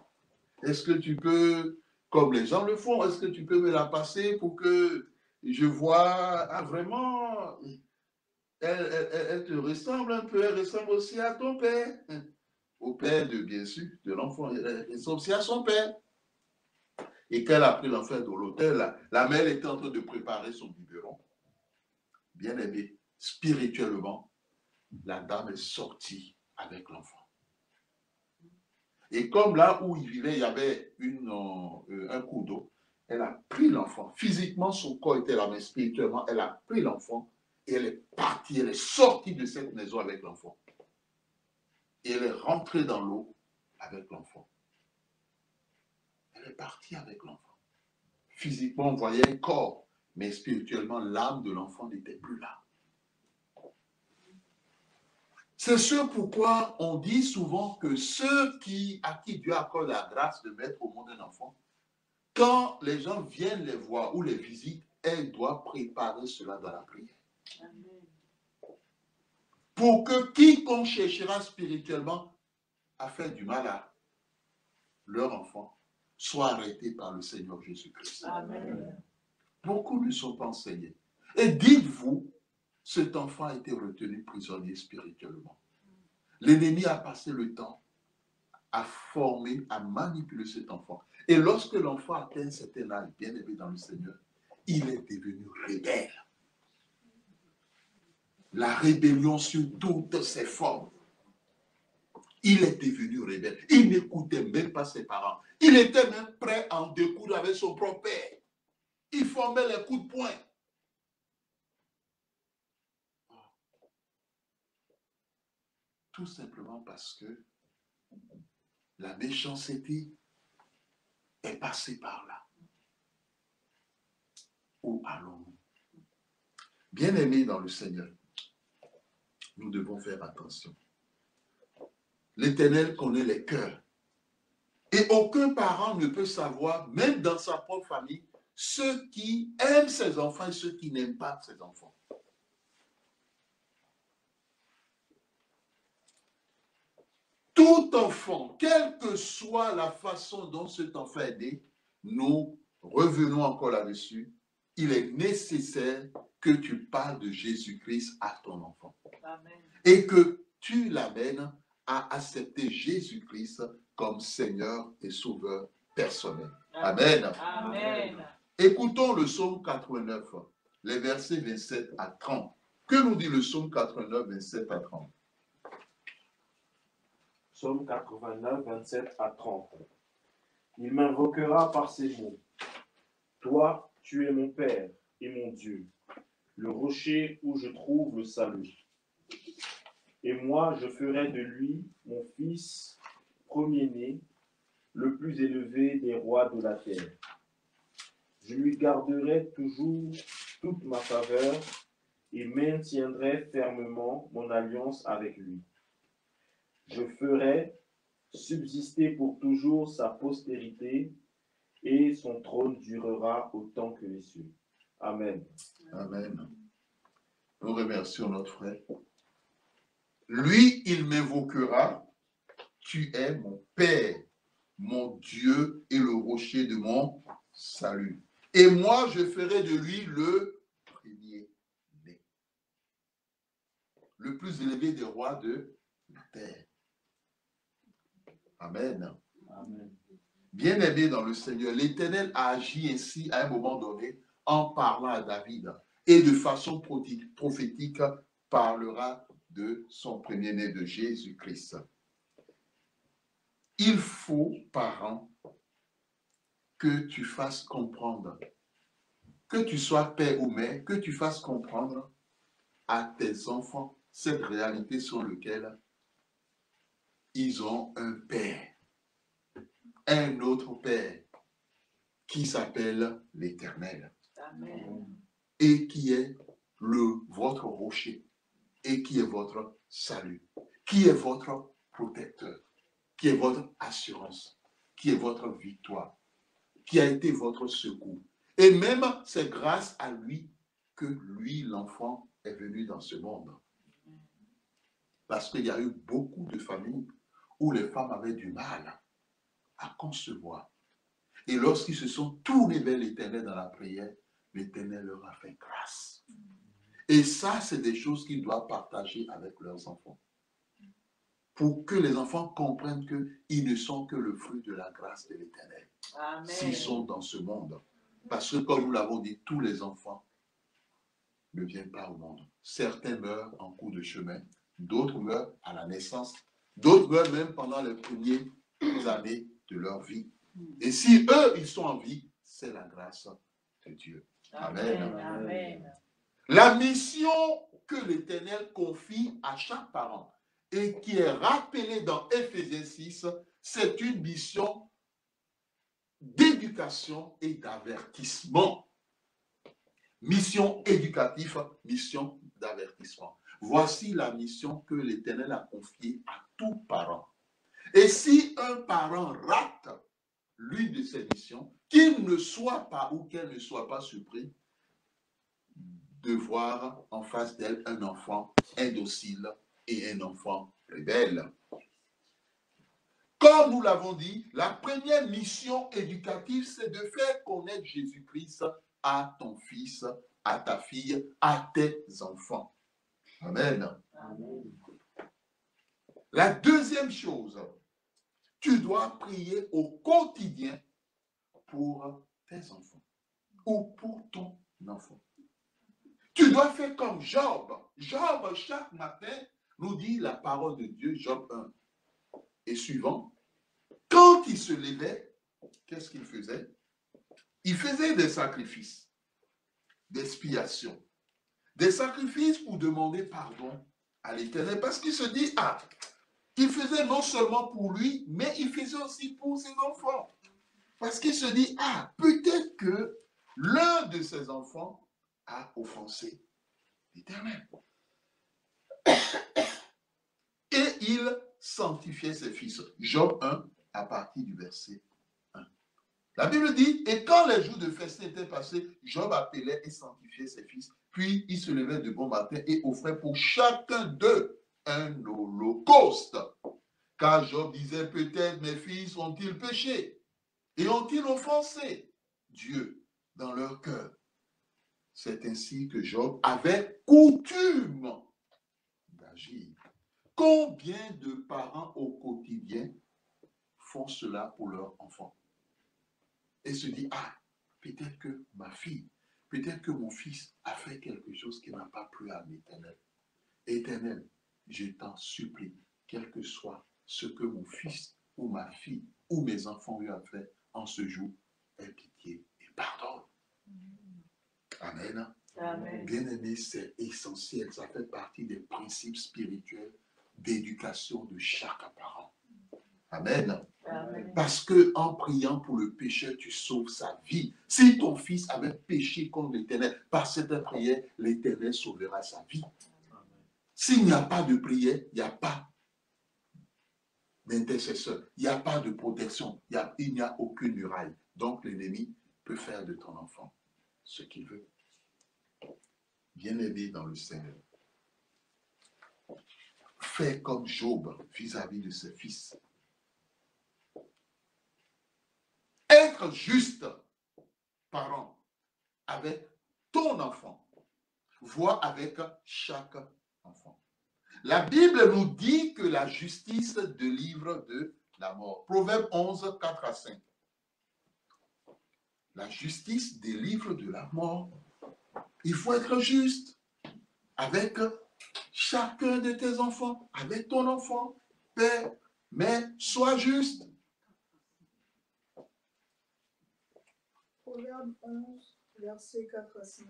Est-ce que tu peux, comme les gens le font, est-ce que tu peux me la passer pour que je vois, vraiment, elle te ressemble un peu, elle ressemble aussi à ton père. Au père, bien sûr, de l'enfant, elle ressemble aussi à son père. Et qu'elle a pris l'enfant de l'hôtel, la mère était en train de préparer son biberon. Bien aimé, spirituellement, la dame est sortie avec l'enfant. Et comme là où il vivait, il y avait un cours d'eau, elle a pris l'enfant. Physiquement, son corps était là, mais spirituellement, elle a pris l'enfant et elle est partie, elle est sortie de cette maison avec l'enfant. Et elle est rentrée dans l'eau avec l'enfant. Elle est partie avec l'enfant. Physiquement, on voyait un corps, mais spirituellement, l'âme de l'enfant n'était plus là. C'est ce pourquoi on dit souvent que ceux à qui Dieu accorde la grâce de mettre au monde un enfant, quand les gens viennent les voir ou les visitent, elles doivent préparer cela dans la prière. Amen. Pour que quiconque cherchera spirituellement à faire du mal à leur enfant soit arrêté par le Seigneur Jésus-Christ. Amen. Beaucoup ne sont pas enseignés. Et dites-vous, cet enfant a été retenu prisonnier spirituellement. L'ennemi a passé le temps à former, à manipuler cet enfant. Et lorsque l'enfant atteint un certain âge, bien aimé dans le Seigneur, il est devenu rebelle. La rébellion sur toutes ses formes. Il est devenu rebelle. Il n'écoutait même pas ses parents. Il était même prêt à en découdre avec son propre père. Il formait les coups de poing. Tout simplement parce que la méchanceté est passée par là. Où allons-nous? Bien-aimés dans le Seigneur, nous devons faire attention. L'Éternel connaît les cœurs. Et aucun parent ne peut savoir, même dans sa propre famille, ceux qui aiment ses enfants et ceux qui n'aiment pas ses enfants. Tout enfant, quelle que soit la façon dont cet enfant est né, nous revenons encore là-dessus, il est nécessaire que tu parles de Jésus-Christ à ton enfant. Amen. Et que tu l'amènes à accepter Jésus-Christ comme Seigneur et Sauveur personnel. Amen. Amen. Écoutons le psaume 89, les versets 27 à 30. Que nous dit le psaume 89, 27 à 30? Psaume 89, 27 à 30. Il m'invoquera par ces mots. Toi, tu es mon Père et mon Dieu, le rocher où je trouve le salut. Et moi, je ferai de lui mon fils premier-né, le plus élevé des rois de la terre. Je lui garderai toujours toute ma faveur et maintiendrai fermement mon alliance avec lui. Je ferai subsister pour toujours sa postérité et son trône durera autant que les cieux. Amen. Amen. Nous remercions notre frère. Lui, il m'invoquera. Tu es mon Père, mon Dieu et le rocher de mon salut. Et moi, je ferai de lui le premier-né, le plus élevé des rois de la terre. Amen. Amen. Bien-aimé dans le Seigneur, l'Éternel a agi ainsi à un moment donné en parlant à David et de façon prophétique parlera de son premier-né de Jésus-Christ. Il faut, parents, que tu fasses comprendre, que tu sois père ou mère, que tu fasses comprendre à tes enfants cette réalité sur laquelle ils ont un père, un autre père qui s'appelle l'Éternel. Amen. Et qui est votre rocher et qui est votre salut, qui est votre protecteur, qui est votre assurance, qui est votre victoire, qui a été votre secours. Et même c'est grâce à lui que lui, l'enfant, est venu dans ce monde. Parce qu'il y a eu beaucoup de familles où les femmes avaient du mal à concevoir. Et lorsqu'ils se sont tournés vers l'Éternel dans la prière, l'Éternel leur a fait grâce. Et ça, c'est des choses qu'ils doivent partager avec leurs enfants. Pour que les enfants comprennent qu'ils ne sont que le fruit de la grâce de l'Éternel. S'ils sont dans ce monde. Parce que comme nous l'avons dit, tous les enfants ne viennent pas au monde. Certains meurent en cours de chemin, d'autres meurent à la naissance, d'autres meurent même pendant les premières années de leur vie. Et si eux, ils sont en vie, c'est la grâce de Dieu. Amen. Amen. La mission que l'Éternel confie à chaque parent et qui est rappelée dans Éphésiens 6, c'est une mission d'éducation et d'avertissement. Mission éducative, mission d'avertissement. Voici la mission que l'Éternel a confiée à tout parent. Et si un parent rate l'une de ces missions, qu'il ne soit pas ou qu'elle ne soit pas surpris de voir en face d'elle un enfant indocile et un enfant rebelle. Comme nous l'avons dit, la première mission éducative, c'est de faire connaître Jésus-Christ à ton fils, à ta fille, à tes enfants. Amen. Amen. La deuxième chose, tu dois prier au quotidien pour tes enfants ou pour ton enfant. Tu dois faire comme Job. Job, chaque matin, nous dit la parole de Dieu, Job 1 et suivant. Quand il se levait, qu'est-ce qu'il faisait? Il faisait des sacrifices, d'expiation. Des sacrifices pour demander pardon à l'Éternel. Parce qu'il se dit, il faisait non seulement pour lui, mais il faisait aussi pour ses enfants. Parce qu'il se dit, peut-être que l'un de ses enfants a offensé l'Éternel. Et il sanctifiait ses fils. Job 1, à partir du verset 1. La Bible dit, et quand les jours de festin étaient passés, Job appelait et sanctifiait ses fils. Puis il se levait de bon matin et offrait pour chacun d'eux un holocauste. Car Job disait, peut-être mes fils ont-ils péché et ont-ils offensé Dieu dans leur cœur. C'est ainsi que Job avait coutume d'agir. Combien de parents au quotidien font cela pour leurs enfants? Et se dit, peut-être que ma fille, peut-être que mon fils a fait quelque chose qui n'a pas plu à l'Éternel. Éternel, je t'en supplie, quel que soit ce que mon fils ou ma fille ou mes enfants lui ont fait en ce jour, aie pitié et pardonne. Amen. Amen. Bien-aimé, c'est essentiel. Ça fait partie des principes spirituels d'éducation de chaque parent. Amen. Amen. Parce que en priant pour le pécheur, tu sauves sa vie. Si ton fils avait péché contre l'Éternel, par cette prière, l'Éternel sauvera sa vie. S'il n'y a pas de prière, il n'y a pas d'intercesseur, il n'y a pas de protection, il n'y a aucune muraille. Donc l'ennemi peut faire de ton enfant ce qu'il veut. Bien-aimé dans le Seigneur, fais comme Job vis-à-vis de ses fils. Être juste parent avec ton enfant, voire avec chaque enfant. La Bible nous dit que la justice délivre de la mort. Proverbe 11, 4 à 5. La justice délivre de la mort. Il faut être juste avec chacun de tes enfants, avec ton enfant, père, mère, sois juste. Proverbe 11, versets 4 à 5.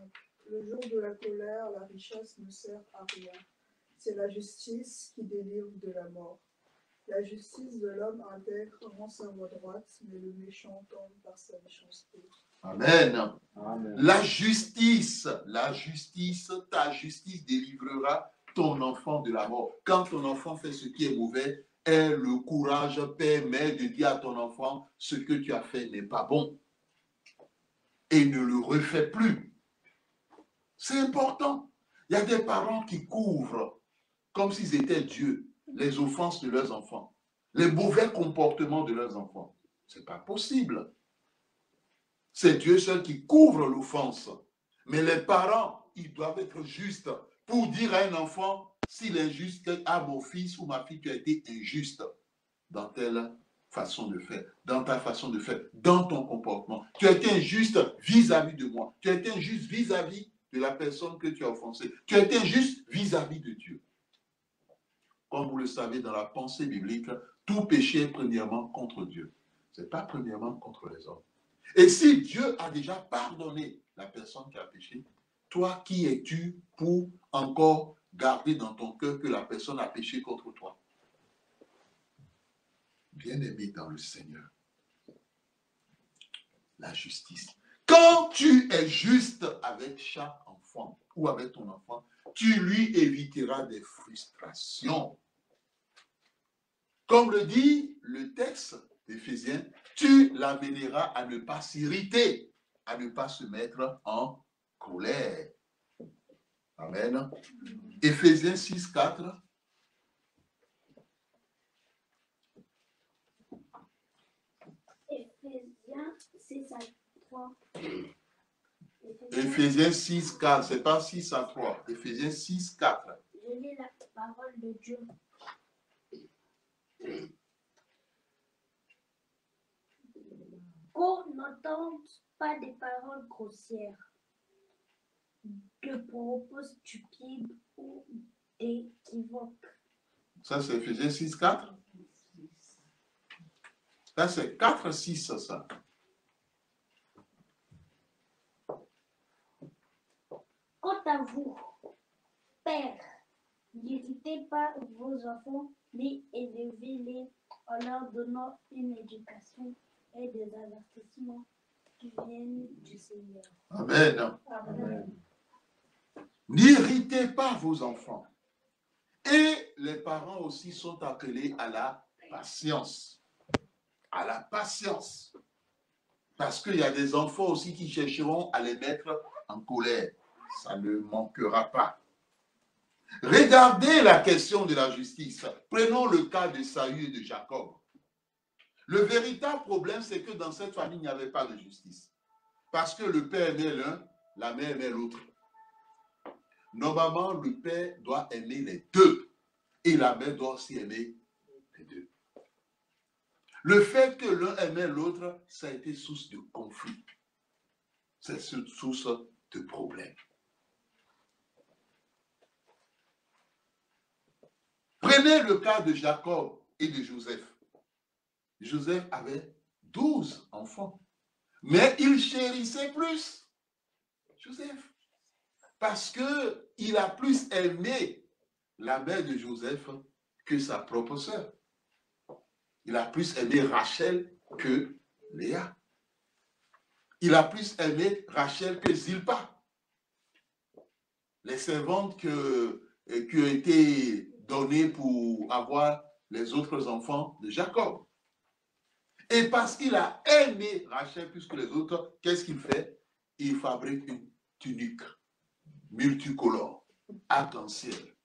Le jour de la colère, la richesse ne sert à rien. C'est la justice qui délivre de la mort. La justice de l'homme intègre rend sa voie droite, mais le méchant tombe par sa méchanceté. Amen. Amen. La justice, ta justice délivrera ton enfant de la mort. Quand ton enfant fait ce qui est mauvais, aie le courage, père, mère, de dire à ton enfant, ce que tu as fait n'est pas bon. Et ne le refais plus. C'est important. Il y a des parents qui couvrent, comme s'ils étaient Dieu, les offenses de leurs enfants. les mauvais comportements de leurs enfants. Ce n'est pas possible. C'est Dieu seul qui couvre l'offense. Mais les parents, ils doivent être justes pour dire à un enfant, s'il est juste, à mon fils ou ma fille, tu as été injuste dans telle façon de faire, dans ta façon de faire, dans ton comportement. Tu as été injuste vis-à-vis de moi. Tu as été injuste vis-à-vis de la personne que tu as offensée. Tu as été injuste vis-à-vis de Dieu. Comme vous le savez, dans la pensée biblique, tout péché est premièrement contre Dieu. Ce n'est pas premièrement contre les hommes. Et si Dieu a déjà pardonné la personne qui a péché, toi, qui es-tu pour encore garder dans ton cœur que la personne a péché contre toi? Bien-aimé dans le Seigneur, la justice. Quand tu es juste avec chaque enfant ou avec ton enfant, tu lui éviteras des frustrations. Comme le dit le texte d'Éphésiens, tu l'amèneras à ne pas s'irriter, à ne pas se mettre en colère. Amen. Éphésiens 6, 4. Éphésiens 6 à 3. Éphésiens 6, 4. Ce n'est pas 6 à 3. Éphésiens 6, 4. Je lis la parole de Dieu. Qu'on n'entende pas des paroles grossières, de propos stupides ou d'équivoques. Ça, c'est Éphésiens 6, 4. Ça, c'est 4, 6, ça. Quant à vous, pères, n'irritez pas vos enfants, mais élevez-les en leur donnant une éducation et des avertissements qui viennent du Seigneur. Amen. Amen. N'irritez pas vos enfants. Et les parents aussi sont appelés à la patience. À la patience. Parce qu'il y a des enfants aussi qui chercheront à les mettre en colère. Ça ne manquera pas. Regardez la question de la justice. Prenons le cas de Saül et de Jacob. Le véritable problème, c'est que dans cette famille, il n'y avait pas de justice. Parce que le père aimait l'un, la mère aimait l'autre. Normalement, le père doit aimer les deux. Et la mère doit aussi aimer les deux. Le fait que l'un aimait l'autre, ça a été source de conflit. C'est source de problème. Prenez le cas de Jacob et de Joseph. Joseph avait 12 enfants. Mais il chérissait plus Joseph. Parce qu'il a plus aimé la mère de Joseph que sa propre sœur. Il a plus aimé Rachel que Léa. Il a plus aimé Rachel que Zilpa. Les servantes qui ont été données pour avoir les autres enfants de Jacob. Et parce qu'il a aimé Rachel plus que les autres, qu'est-ce qu'il fait? Il fabrique une tunique multicolore, arc-en-ciel,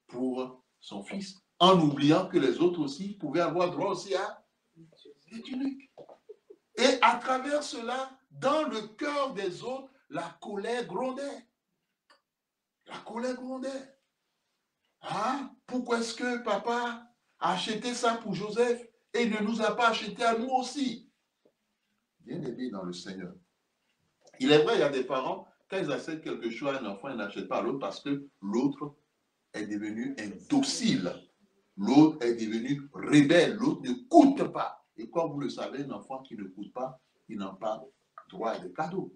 pour son fils, en oubliant que les autres aussi pouvaient avoir droit aussi à des tuniques. Et à travers cela, dans le cœur des autres, la colère grondait. La colère grondait. Ah, pourquoi est-ce que papa a acheté ça pour Joseph et ne nous a pas acheté à nous aussi? Bien aimé dans le Seigneur. Il est vrai, il y a des parents, quand ils achètent quelque chose à un enfant, ils n'achètent pas à l'autre parce que l'autre est devenu indocile. L'autre est devenu rebelle. L'autre ne coûte pas. Et comme vous le savez, un enfant qui ne coûte pas, il n'a pas droit à des cadeaux.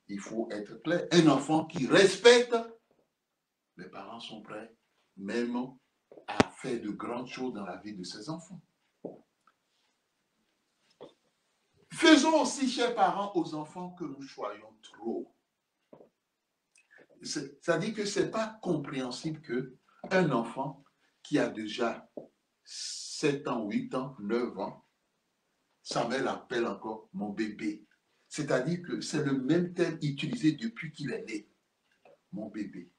Il faut être clair. Un enfant qui respecte, les parents sont prêts même à faire de grandes choses dans la vie de ses enfants. Faisons aussi, chers parents, aux enfants que nous choyons trop. C'est-à-dire que ce n'est pas compréhensible qu'un enfant qui a déjà 7 ans, 8 ans, 9 ans, sa mère l'appelle encore mon bébé. C'est-à-dire que c'est le même terme utilisé depuis qu'il est né. Mon bébé.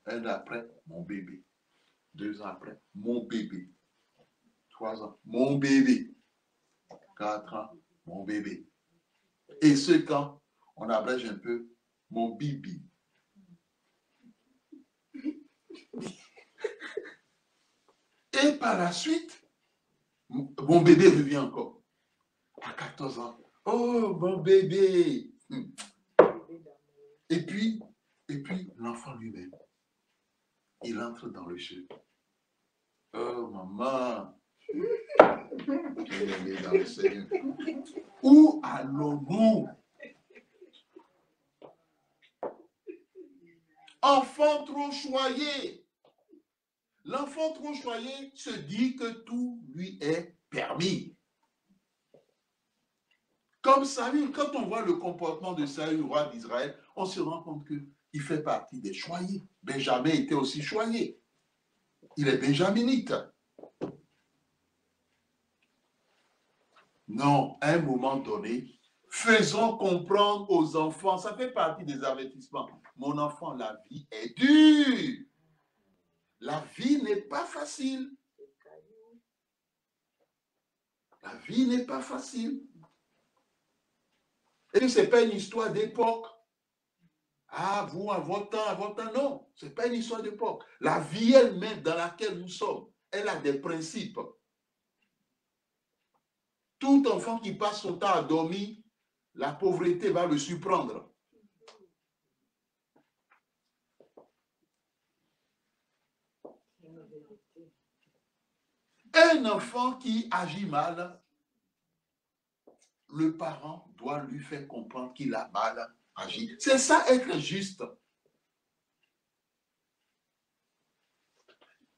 1 an après, mon bébé. 2 ans après, mon bébé. 3 ans, mon bébé. 4 ans, mon bébé. Et ce quand on abrège un peu, mon bibi. Et par la suite, mon bébé revient encore. À 14 ans, oh, mon bébé. Et puis l'enfant lui-même, il entre dans le jeu. Oh, maman. Bien-aimé dans le Seigneur. Où allons-nous? Enfant trop choyé. L'enfant trop choyé se dit que tout lui est permis. Comme Saül, quand on voit le comportement de Saül, roi d'Israël, on se rend compte qu'il fait partie des choyés. Benjamin était aussi choyé. Il est benjaminite. Non, à un moment donné, faisons comprendre aux enfants, ça fait partie des avertissements. Mon enfant, la vie est dure. La vie n'est pas facile. La vie n'est pas facile. Et ce n'est pas une histoire d'époque. Ah, vous, à votre temps, non. Ce n'est pas une histoire d'époque. La vie elle-même dans laquelle nous sommes, elle a des principes. Tout enfant qui passe son temps à dormir, la pauvreté va le surprendre. Un enfant qui agit mal, le parent doit lui faire comprendre qu'il a mal agi. C'est ça être juste.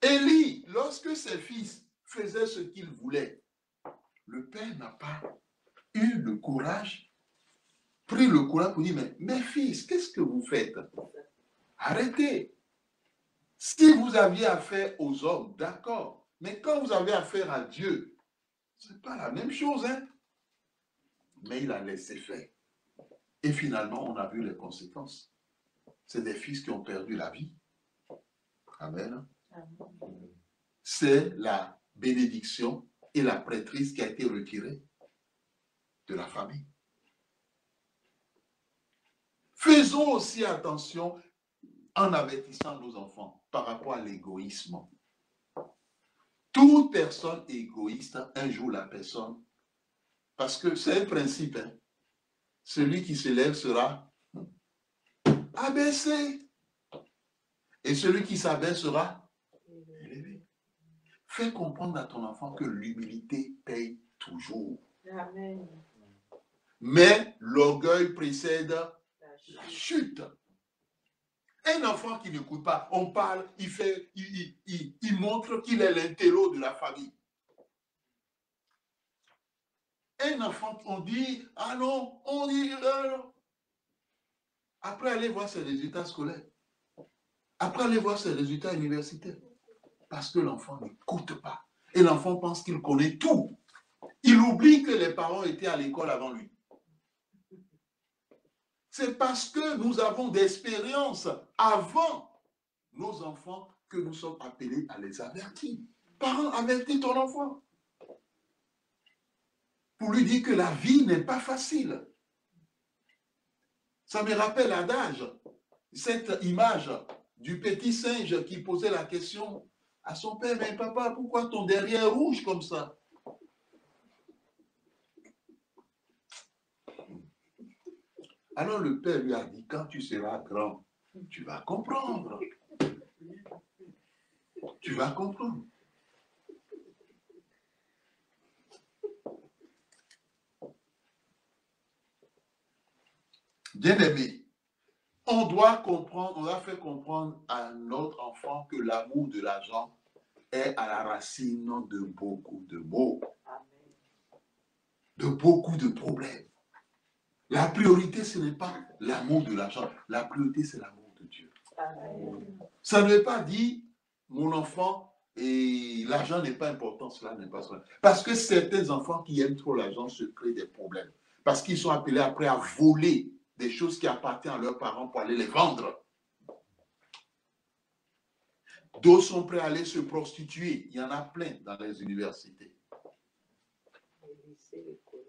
Élie, lorsque ses fils faisaient ce qu'ils voulaient, le père n'a pas eu le courage, pris le courage pour dire, mais mes fils, qu'est-ce que vous faites? Arrêtez. Si vous aviez affaire aux hommes, d'accord. Mais quand vous avez affaire à Dieu, ce n'est pas la même chose, hein? Mais il a laissé faire. Et finalement, on a vu les conséquences. C'est des fils qui ont perdu la vie. Amen. C'est la bénédiction et la prêtrise qui a été retirée de la famille. Faisons aussi attention en avertissant nos enfants par rapport à l'égoïsme. Toute personne égoïste, un jour la personne, parce que c'est un principe, hein, celui qui se lève sera abaissé et celui qui s'abaisse sera élevé. Fais comprendre à ton enfant que l'humilité paye toujours. Amen. Mais l'orgueil précède la chute. Un enfant qui n'écoute pas, on parle, il montre qu'il est l'intello de la famille. Un enfant, on dit, ah non, on dit, non. Après, aller voir ses résultats scolaires. Après, aller voir ses résultats universitaires. Parce que l'enfant n'écoute pas. Et l'enfant pense qu'il connaît tout. Il oublie que les parents étaient à l'école avant lui. C'est parce que nous avons d'expérience avant nos enfants que nous sommes appelés à les avertir. Parents, avertis ton enfant. Pour lui dire que la vie n'est pas facile. Ça me rappelle l'adage, cette image du petit singe qui posait la question à son père, mais papa, pourquoi ton derrière est rouge comme ça? Alors le père lui a dit, quand tu seras grand, tu vas comprendre. Tu vas comprendre. Bien-aimé, on doit comprendre, on doit faire comprendre à notre enfant que l'amour de l'argent est à la racine de beaucoup de maux, de beaucoup de problèmes. La priorité, ce n'est pas l'amour de l'argent. La priorité, c'est l'amour de Dieu. Amen. Ça ne veut pas dire, mon enfant, et l'argent n'est pas important, cela n'est pas cela. Parce que certains enfants qui aiment trop l'argent se créent des problèmes. Parce qu'ils sont appelés après à voler des choses qui appartiennent à leurs parents pour aller les vendre. D'autres sont prêts à aller se prostituer. Il y en a plein dans les universités.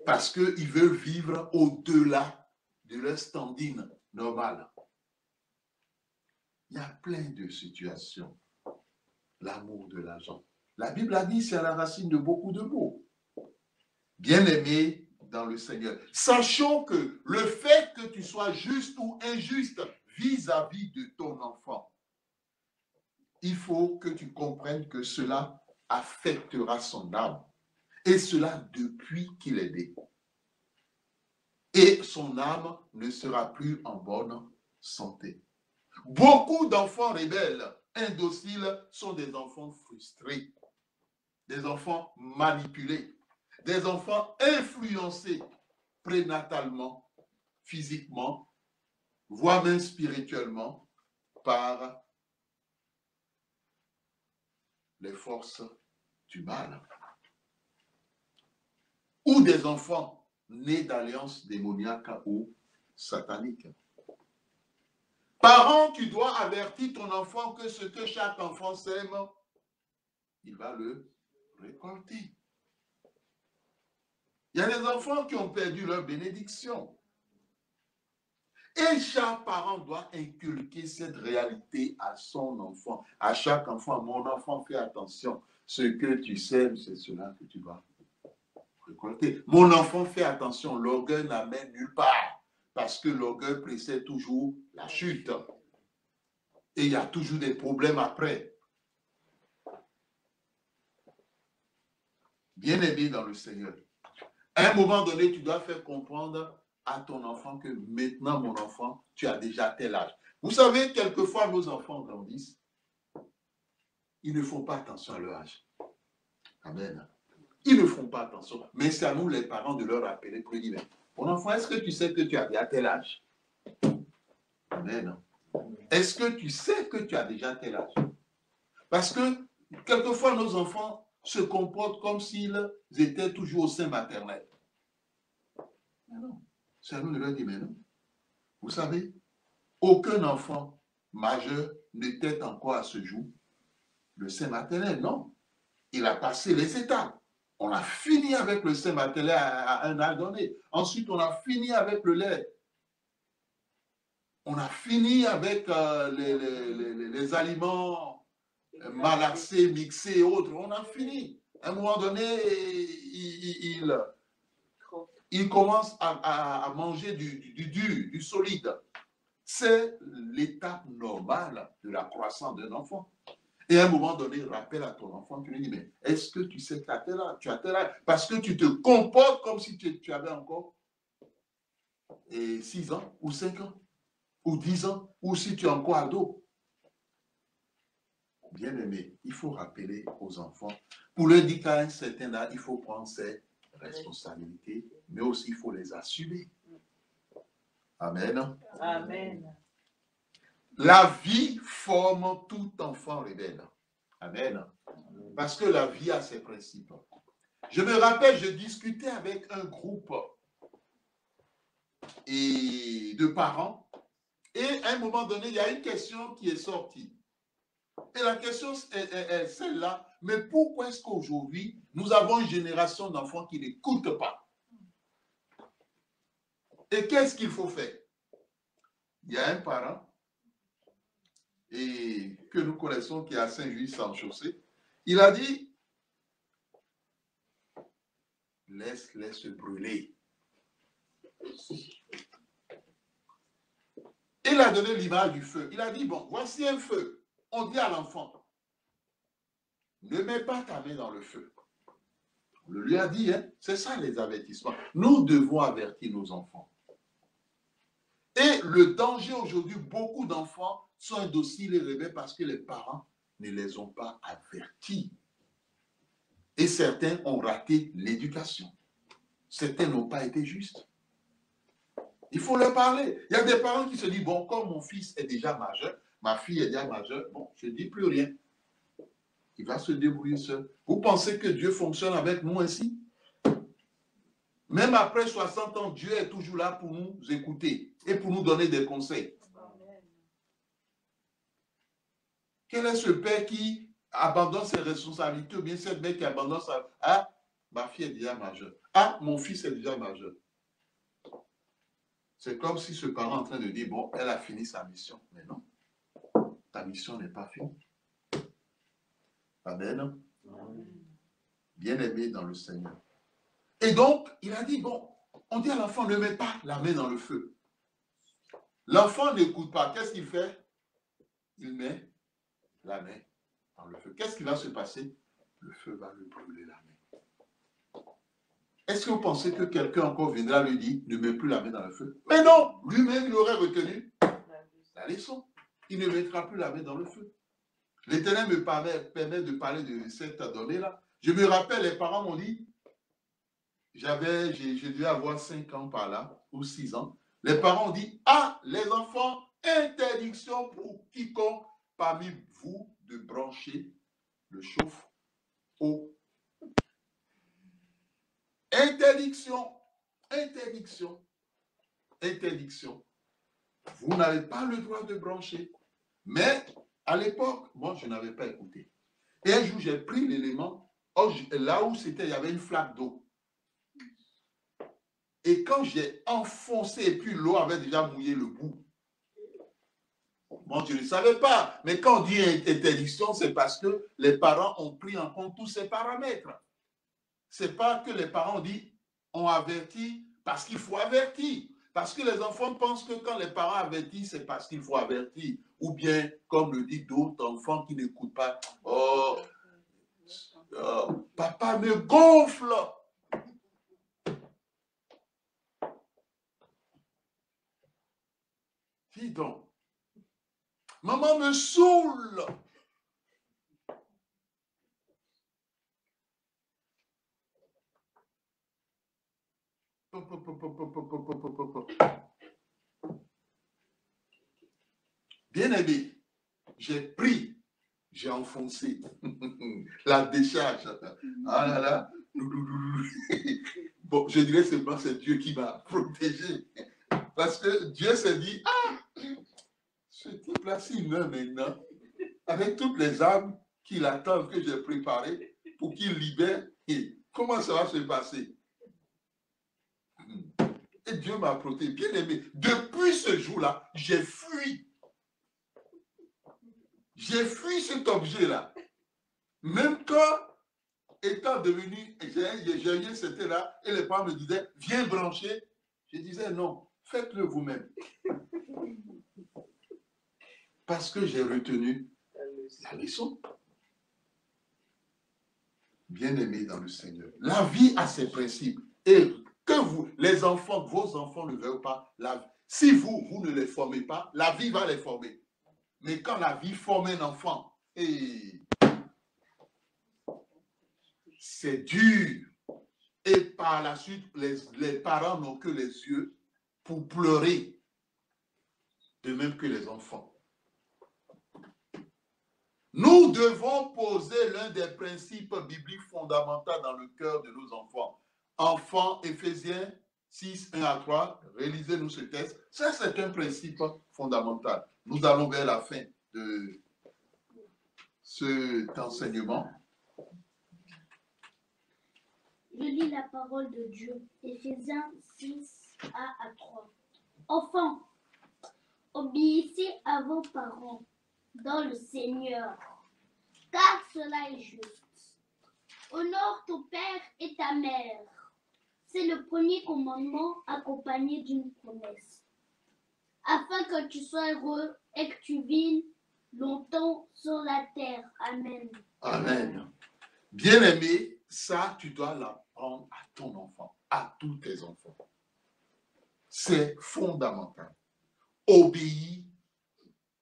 Parce qu'ils veulent vivre au-delà de leur standing normal. Il y a plein de situations. L'amour de l'argent. La Bible a dit c'est à la racine de beaucoup de maux. Bien-aimé dans le Seigneur. Sachons que le fait que tu sois juste ou injuste vis-à-vis de ton enfant, il faut que tu comprennes que cela affectera son âme. Et cela depuis qu'il est né. Et son âme ne sera plus en bonne santé. Beaucoup d'enfants rebelles, indociles, sont des enfants frustrés, des enfants manipulés, des enfants influencés prénatalement, physiquement, voire même spirituellement, par les forces du mal. Ou des enfants nés d'alliances démoniaques ou sataniques. Parents, tu dois avertir ton enfant que ce que chaque enfant sème, il va le récolter. Il y a des enfants qui ont perdu leur bénédiction. Et chaque parent doit inculquer cette réalité à son enfant. À chaque enfant, mon enfant, fais attention. Ce que tu sèmes, c'est cela que tu vas récolter. Mon enfant, fais attention, l'orgueil n'amène nulle part. Parce que l'orgueil précède toujours la chute. Et il y a toujours des problèmes après. Bien-aimé dans le Seigneur. À un moment donné, tu dois faire comprendre à ton enfant que maintenant, mon enfant, tu as déjà tel âge. Vous savez, quelquefois, nos enfants grandissent. Ils ne font pas attention à leur âge. Amen. Ils ne font pas attention. Mais c'est à nous, les parents, de leur rappeler pour dire, mon enfant, est-ce que tu sais que tu as déjà tel âge? Amen. Est-ce que tu sais que tu as déjà tel âge? Parce que, quelquefois, nos enfants se comportent comme s'ils étaient toujours au sein maternel. Mais non. C'est à nous de leur dire, mais non. Vous savez, aucun enfant majeur n'était encore à ce jour le sein maternel, non. Il a passé les étapes. On a fini avec le sein maternel à un âge donné. Ensuite, on a fini avec le lait. On a fini avec les aliments malaxés, mixés et autres. On a fini. À un moment donné, il commence à manger du solide. C'est l'étape normale de la croissance d'un enfant. Et à un moment donné, rappelle à ton enfant, tu lui dis, mais est-ce que tu sais que tu as tel âge? Parce que tu te comportes comme si tu avais encore 6 ans, ou 5 ans, ou 10 ans, ou si tu es encore ado. Bien aimé, il faut rappeler aux enfants, pour leur dire qu'à un certain âge, il faut prendre ses responsabilités, mais aussi il faut les assumer. Amen. Amen. La vie forme tout enfant rebelle. Amen. Parce que la vie a ses principes. Je me rappelle, je discutais avec un groupe de parents et à un moment donné, il y a une question qui est sortie. Et la question est celle-là, mais pourquoi est-ce qu'aujourd'hui, nous avons une génération d'enfants qui n'écoutent pas? Et qu'est-ce qu'il faut faire? Il y a un parent et que nous connaissons qui est à Saint-Louis-sans-Chaussée. Il a dit, laisse-les se brûler. Il a donné l'image du feu. Il a dit, bon, voici un feu. On dit à l'enfant, ne mets pas ta main dans le feu. On lui a dit, hein, c'est ça les avertissements. Nous devons avertir nos enfants. Et le danger aujourd'hui, beaucoup d'enfants sont indociles et rebelles parce que les parents ne les ont pas avertis. Et certains ont raté l'éducation. Certains n'ont pas été justes. Il faut leur parler. Il y a des parents qui se disent, bon, comme mon fils est déjà majeur, ma fille est déjà majeure, bon, je ne dis plus rien. Il va se débrouiller seul. Vous pensez que Dieu fonctionne avec nous ainsi? Même après 60 ans, Dieu est toujours là pour nous écouter et pour nous donner des conseils. Quel est ce père qui abandonne ses responsabilités ou bien cette mère qui abandonne sa... Ah, ma fille est déjà majeure. Ah, mon fils est déjà majeur. C'est comme si ce parent est en train de dire, bon, elle a fini sa mission. Mais non, ta mission n'est pas finie. Amen. Bien-aimé dans le Seigneur. Et donc, il a dit, bon, on dit à l'enfant, ne mets pas la main dans le feu. L'enfant n'écoute pas. Qu'est-ce qu'il fait? Il met la main dans le feu. Qu'est-ce qui va se passer? Le feu va lui brûler la main. Est-ce que vous pensez que quelqu'un encore viendra lui dire, ne mets plus la main dans le feu? Mais non, lui-même, il aurait retenu la leçon. Il ne mettra plus la main dans le feu. L'Éternel me permet de parler de cette donnée-là. Je me rappelle, les parents m'ont dit, je devais avoir 5 ans par là, ou 6 ans. Les parents ont dit, ah, les enfants, interdiction pour quiconque parmi vous de brancher le chauffe-eau. Interdiction, interdiction, interdiction. Vous n'avez pas le droit de brancher. Mais à l'époque, moi, je n'avais pas écouté. Et un jour, j'ai pris l'élément, là où c'était, il y avait une flaque d'eau. Et quand j'ai enfoncé, et puis l'eau avait déjà mouillé le bout. Moi, je ne savais pas. Mais quand on dit interdiction, c'est parce que les parents ont pris en compte tous ces paramètres. Ce n'est pas que les parents ont averti parce qu'il faut avertir. Parce que les enfants pensent que quand les parents avertissent, c'est parce qu'il faut avertir. Ou bien, comme le dit d'autres enfants qui n'écoutent pas, oh, papa me gonfle. Dis donc, maman me saoule. Bien-aimé, j'ai pris, j'ai enfoncé la décharge. Ah là là. Bon, je dirais seulement c'est Dieu qui m'a protégé. Parce que Dieu s'est dit, ah, ce type-là, s'il meurt maintenant, avec toutes les âmes qu'il attend, que j'ai préparées pour qu'il libère, et comment ça va se passer? Et Dieu m'a protégé. Bien aimé, depuis ce jour-là, j'ai fui. J'ai fui cet objet-là. Même quand, étant devenu, j'ai c'était là, et les parents me disaient, viens brancher. Je disais, non, faites-le vous-même. Parce que j'ai retenu la leçon. Bien-aimé dans le Seigneur. La vie a ses principes. Et que vous, les enfants, vos enfants ne veulent pas, si vous ne les formez pas, la vie va les former. Mais quand la vie forme un enfant, c'est dur. Et par la suite, les parents n'ont que les yeux pour pleurer. De même que les enfants. Nous devons poser l'un des principes bibliques fondamentaux dans le cœur de nos enfants. Enfants, Éphésiens 6, 1 à 3, réalisez-nous ce texte. Ça, c'est un principe fondamental. Nous allons vers la fin de cet enseignement. Je lis la parole de Dieu. Éphésiens 6, 1 à 3. Enfants, obéissez à vos parents dans le Seigneur, car cela est juste. Honore ton père et ta mère. C'est le premier commandement accompagné d'une promesse, afin que tu sois heureux et que tu vives longtemps sur la terre. Amen. Amen. Bien-aimé, ça, tu dois l'apprendre à ton enfant, à tous tes enfants. C'est fondamental. Obéis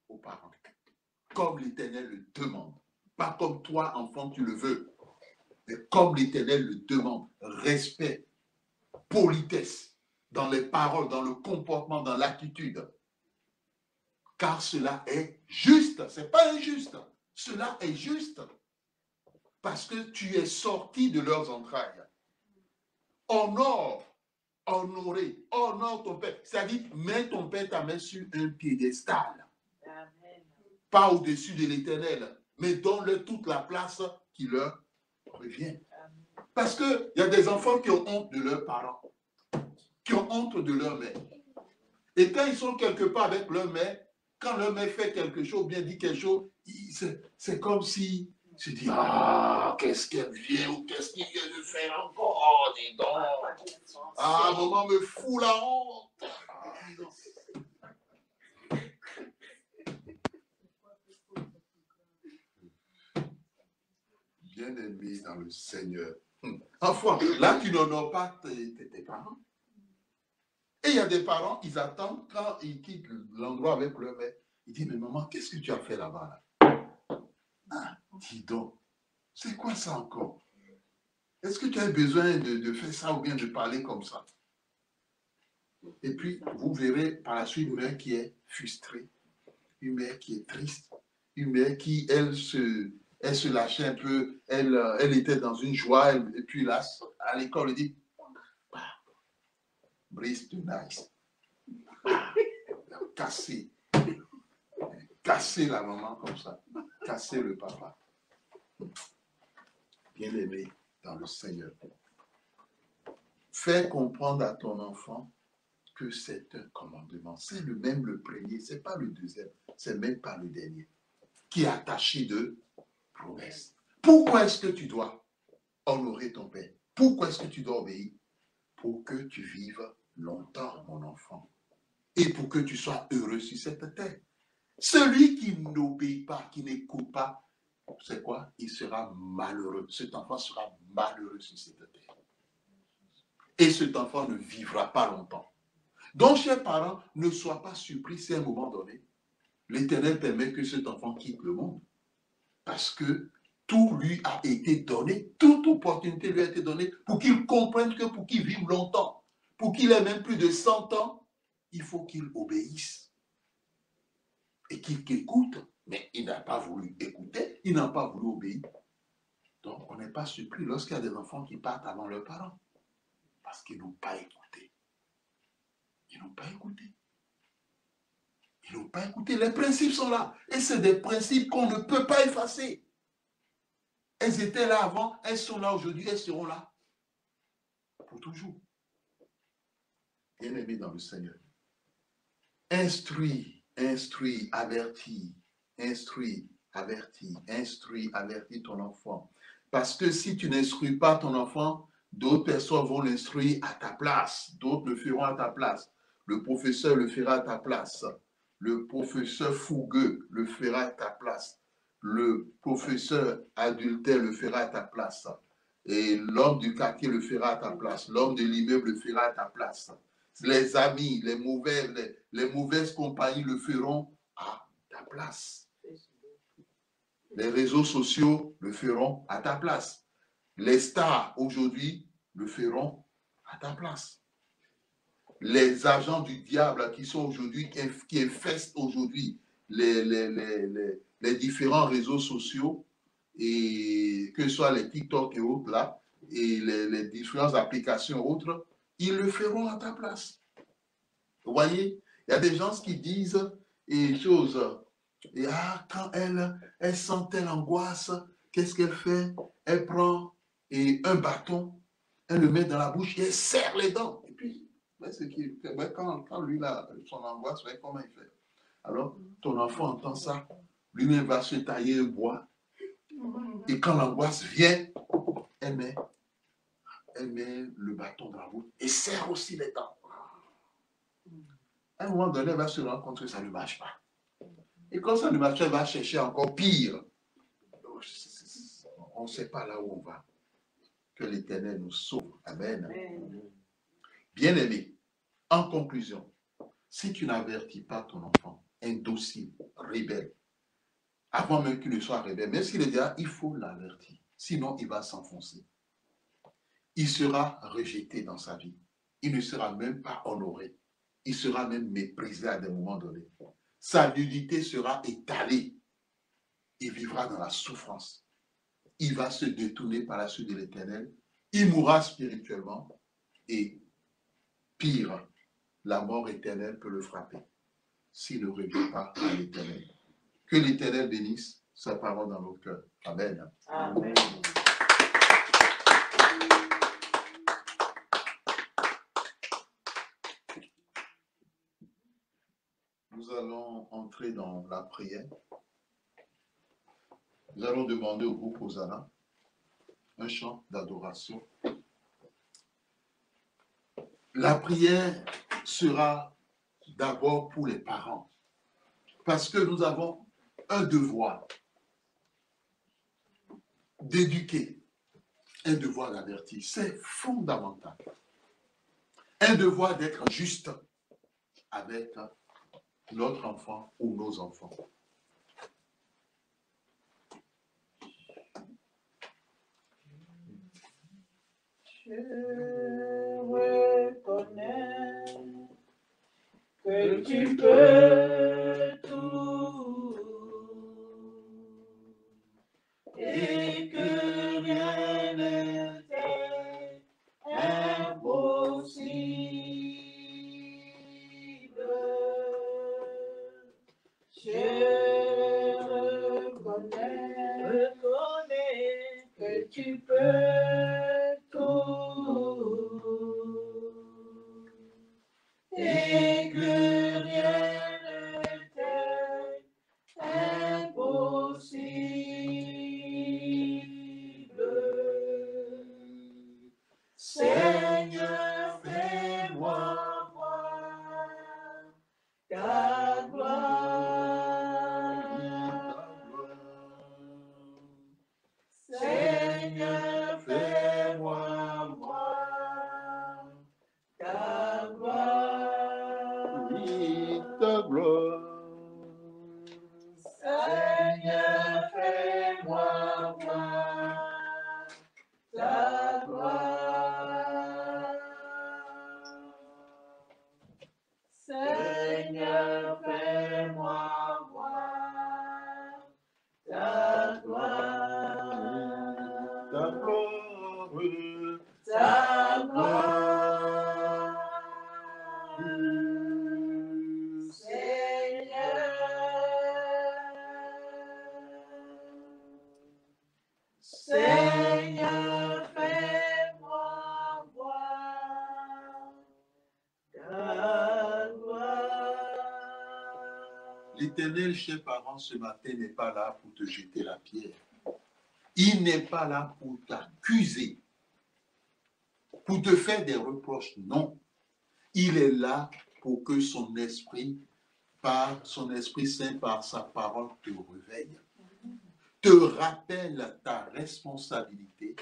aux parents, comme l'Éternel le demande. Pas comme toi, enfant, tu le veux, mais comme l'Éternel le demande. Respect, politesse, dans les paroles, dans le comportement, dans l'attitude. Car cela est juste. Ce n'est pas injuste. Cela est juste. Parce que tu es sorti de leurs entrailles. Honore, honorer, honore ton père. C'est-à-dire, mets ton père, ta main sur un piédestal. Amen. pas au-dessus de l'Éternel, mais donne-leur toute la place qui leur revient. Parce qu'il y a des enfants qui ont honte de leurs parents, qui ont honte de leur mère. Et quand ils sont quelque part avec leur mère, quand leur mère fait quelque chose, bien dit quelque chose, c'est comme si se dit, ah, qu'est-ce qu'elle vient ou qu'est-ce qu'il vient de faire encore, oh, dis donc. Ah, maman me fout la honte. Ah, dis donc. Bien-aimé dans le Seigneur. Enfin, là, tu n'honores pas tes parents. Et il y a des parents, ils attendent quand ils quittent l'endroit avec leur mère. Ils disent, mais maman, qu'est-ce que tu as fait là-bas là? Ah, dis donc, c'est quoi ça encore? Est-ce que tu as besoin de faire ça ou bien de parler comme ça? Et puis, vous verrez par la suite une mère qui est frustrée, une mère qui est triste, une mère qui, elle se lâchait un peu, elle était dans une joie, et puis là, à l'école, elle dit, brise de nice. Casser la maman comme ça, casser le papa. Bien-aimé dans le Seigneur. Fais comprendre à ton enfant que c'est un commandement. C'est le même le premier, c'est pas le deuxième, c'est même pas le dernier, qui est attaché de promesses. Pourquoi est-ce que tu dois honorer ton père? Pourquoi est-ce que tu dois obéir? Pour que tu vives longtemps, mon enfant, et pour que tu sois heureux sur cette terre. Celui qui n'obéit pas, qui n'écoute pas, c'est quoi? Il sera malheureux. Cet enfant sera malheureux sur cette terre. Et cet enfant ne vivra pas longtemps. Donc, chers parents, ne sois pas surpris si à un moment donné, l'Éternel permet que cet enfant quitte le monde. Parce que tout lui a été donné, toute opportunité lui a été donnée pour qu'il comprenne que pour qu'il vive longtemps, pour qu'il ait même plus de 100 ans, il faut qu'il obéisse. Et qu'il écoute, mais il n'a pas voulu écouter, il n'a pas voulu obéir. Donc, on n'est pas surpris lorsqu'il y a des enfants qui partent avant leurs parents. Parce qu'ils n'ont pas écouté. Ils n'ont pas écouté. Ils n'ont pas écouté. Les principes sont là. Et c'est des principes qu'on ne peut pas effacer. Elles étaient là avant, elles sont là aujourd'hui, elles seront là pour toujours. Bien-aimés dans le Seigneur. Instruis, avertis, avertis ton enfant. Parce que si tu n'instruis pas ton enfant, d'autres personnes vont l'instruire à ta place. D'autres le feront à ta place. Le professeur le fera à ta place. Le professeur fougueux le fera à ta place. Le professeur adultère le fera à ta place. Et l'homme du quartier le fera à ta place. L'homme de l'immeuble le fera à ta place. Les amis, les mauvaises compagnies le feront à ta place. Les réseaux sociaux le feront à ta place. Les stars aujourd'hui le feront à ta place. Les agents du diable qui sont aujourd'hui, qui infestent aujourd'hui les différents réseaux sociaux, et que ce soit les TikTok et autres là, et les différentes applications autres, ils le feront à ta place. Vous voyez, il y a des gens qui disent des choses. Et quand elle sent telle angoisse, qu'est-ce qu'elle fait? Elle prend un bâton, elle le met dans la bouche et elle serre les dents. Et puis, quand lui, là, son angoisse, comment il fait? Alors, ton enfant entend ça, lui-même va se tailler un bois. Et quand l'angoisse vient, elle met le bâton dans la bouche et serre aussi les dents. À un moment donné, elle va se rendre compte que ça ne marche pas. Et quand ça ne marche pas, elle va chercher encore pire. On ne sait pas là où on va. Que l'Éternel nous sauve. Amen. Bien-aimé, en conclusion, si tu n'avertis pas ton enfant, indocile, rebelle, avant même qu'il ne soit rebelle, même s'il est déjà, il faut l'avertir. Sinon, il va s'enfoncer. Il sera rejeté dans sa vie. Il ne sera même pas honoré. Il sera même méprisé à des moments donnés. Sa nudité sera étalée. Il vivra dans la souffrance. Il va se détourner par la suite de l'Éternel. Il mourra spirituellement. Et pire, la mort éternelle peut le frapper s'il ne revient pas à l'Éternel. Que l'Éternel bénisse sa parole dans nos cœurs. Amen. Amen. Nous allons entrer dans la prière. Nous allons demander au groupe Hosanna un chant d'adoration. La prière sera d'abord pour les parents, parce que nous avons un devoir d'éduquer, un devoir d'avertir. C'est fondamental. Un devoir d'être juste avec notre enfant ou nos enfants. Je reconnais que tu peux tout et que rien ne t'est impossible. Je reconnais que tu peux tout et que rien ne t'est impossible. Seigneur, fais-moi voir ta gloire. Seigneur, fais-moi voir ta gloire. Oui, ta gloire. Seigneur, fais-moi voir ta gloire. Seigneur, fais-moi voir ta gloire. Ta gloire. Ta gloire. Seigneur, fais-moi voir ta gloire. L'Éternel, chers parents, ce matin n'est pas là pour te jeter la pierre. Il n'est pas là pour t'accuser, pour te faire des reproches. Non. Il est là pour que son esprit, par son Esprit Saint, par sa parole, te réveille, te rappelle ta responsabilité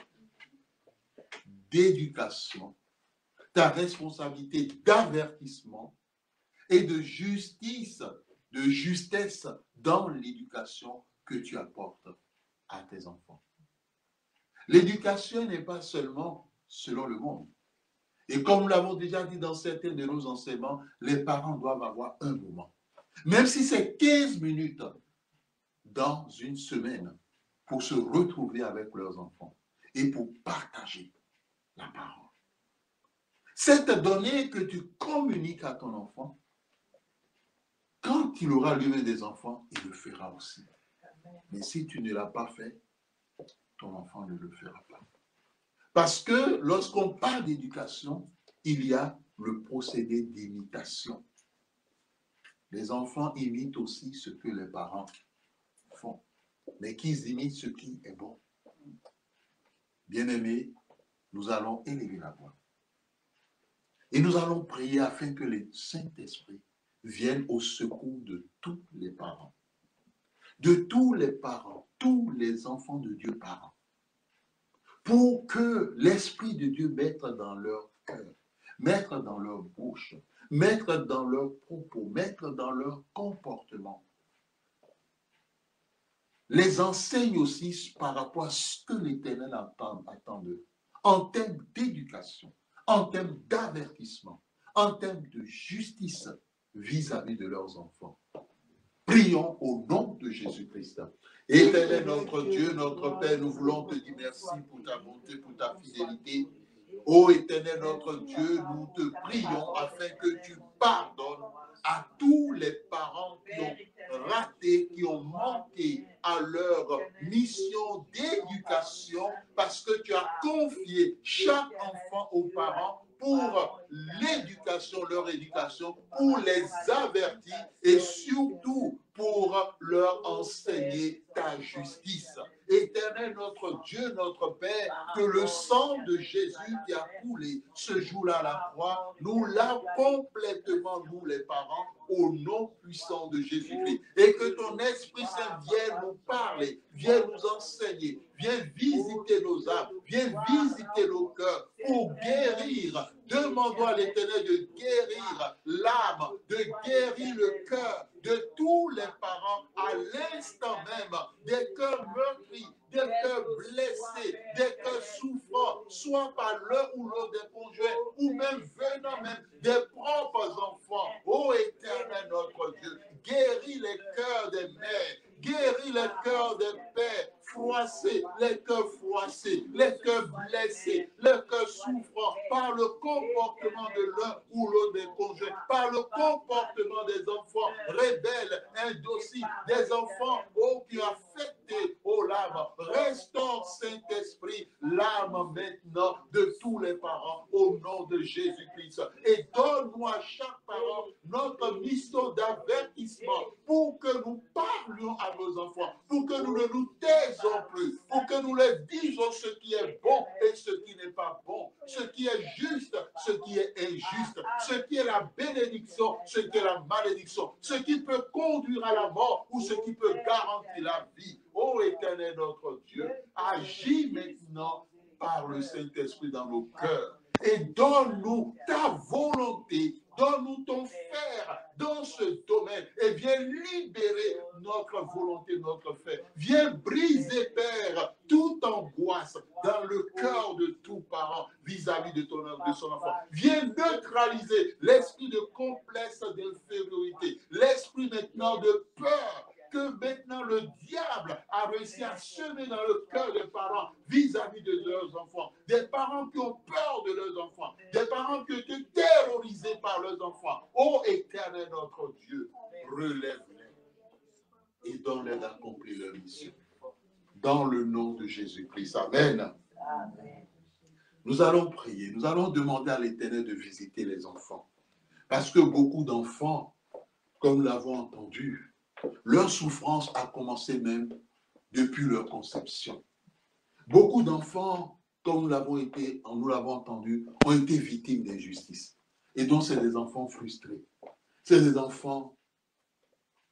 d'éducation, ta responsabilité d'avertissement et de justice, de justesse dans l'éducation que tu apportes à tes enfants. L'éducation n'est pas seulement selon le monde. Et comme nous l'avons déjà dit dans certains de nos enseignements, les parents doivent avoir un moment. Même si c'est 15 minutes dans une semaine pour se retrouver avec leurs enfants et pour partager la parole. Cette donnée que tu communiques à ton enfant, quand il aura lui-même des enfants, il le fera aussi. Mais si tu ne l'as pas fait, ton enfant ne le fera pas. Parce que lorsqu'on parle d'éducation, il y a le procédé d'imitation. Les enfants imitent aussi ce que les parents font, mais qu'ils imitent ce qui est bon. Bien-aimés, nous allons élever la voix. Et nous allons prier afin que le Saint-Esprit vienne au secours de tous les parents. De tous les parents, tous les enfants de Dieu parents. Pour que l'Esprit de Dieu mette dans leur cœur, mette dans leur bouche, mette dans leurs propos, mette dans leur comportement. Les enseigne aussi par rapport à ce que l'Éternel attend d'eux, en termes d'éducation, en termes d'avertissement, en termes de justice vis-à-vis de leurs enfants. Prions au nom de Jésus-Christ. Éternel notre Dieu, notre Père, nous voulons te dire merci pour ta bonté, pour ta fidélité. Ô Éternel notre Dieu, nous te prions afin que tu pardonnes à tous les parents qui ont raté, qui ont manqué à leur mission d'éducation, parce que tu as confié chaque enfant aux parents pour l'éducation, leur éducation, pour les avertir et surtout pour leur enseigner ta justice. Éternel notre Dieu, notre Père, que le sang de Jésus qui a coulé ce jour-là à la croix, nous lave complètement, nous les parents, au nom puissant de Jésus-Christ. Et que ton Esprit Saint vienne nous parler, vienne nous enseigner, vienne visiter nos âmes, vienne visiter nos cœurs pour guérir. Demandons à l'Éternel de guérir l'âme, de guérir le cœur de tous les parents à l'instant même, des cœurs meurtris, des cœurs blessés, des cœurs souffrants, soit par l'un ou l'autre des conjoints, ou même venant même des propres enfants. Ô Éternel notre Dieu, guéris les cœurs des mères, guéris les cœurs des pères, froissés, les cœurs froissés, les cœurs blessés, les cœurs souffrants, par le comportement de l'un ou l'autre des conjoints, par le comportement des enfants rebelles, indociles, des enfants qui ont affecté l'âme. Restaure, Saint-Esprit, l'âme maintenant de tous les parents au nom de Jésus-Christ. Et donne-nous à chaque parent notre mission d'avertissement pour que nous parlions à nos enfants, pour que nous ne nous taisons plus, pour que nous leur disions ce qui est bon et ce qui n'est pas bon, ce qui est juste, ce qui est injuste, ce qui est la bénédiction, ce qui est la malédiction, ce qui peut conduire à la mort ou ce qui peut garantir la vie. Ô Éternel notre Dieu, agis maintenant par le Saint-Esprit dans nos cœurs et donne-nous ta volonté, donne-nous ton fer dans ce domaine et viens libérer notre volonté, notre fer. Viens briser, Père, toute angoisse dans le cœur de tout parent vis-à-vis de son enfant. Viens neutraliser l'esprit de complexe d'infériorité, l'esprit maintenant de peur que maintenant le diable a réussi à semer dans le cœur des parents vis-à-vis de leurs enfants. Des parents qui ont peur de leurs enfants. Des parents qui ont été terrorisés par leurs enfants. Ô Éternel notre Dieu, relève-les et donne-les d'accomplir leur mission. Dans le nom de Jésus-Christ. Amen. Amen. Nous allons prier. Nous allons demander à l'Éternel de visiter les enfants. Parce que beaucoup d'enfants, comme nous l'avons entendu, leur souffrance a commencé même depuis leur conception. Beaucoup d'enfants, comme nous l'avons entendu, ont été victimes d'injustice. Et donc, c'est des enfants frustrés. C'est des enfants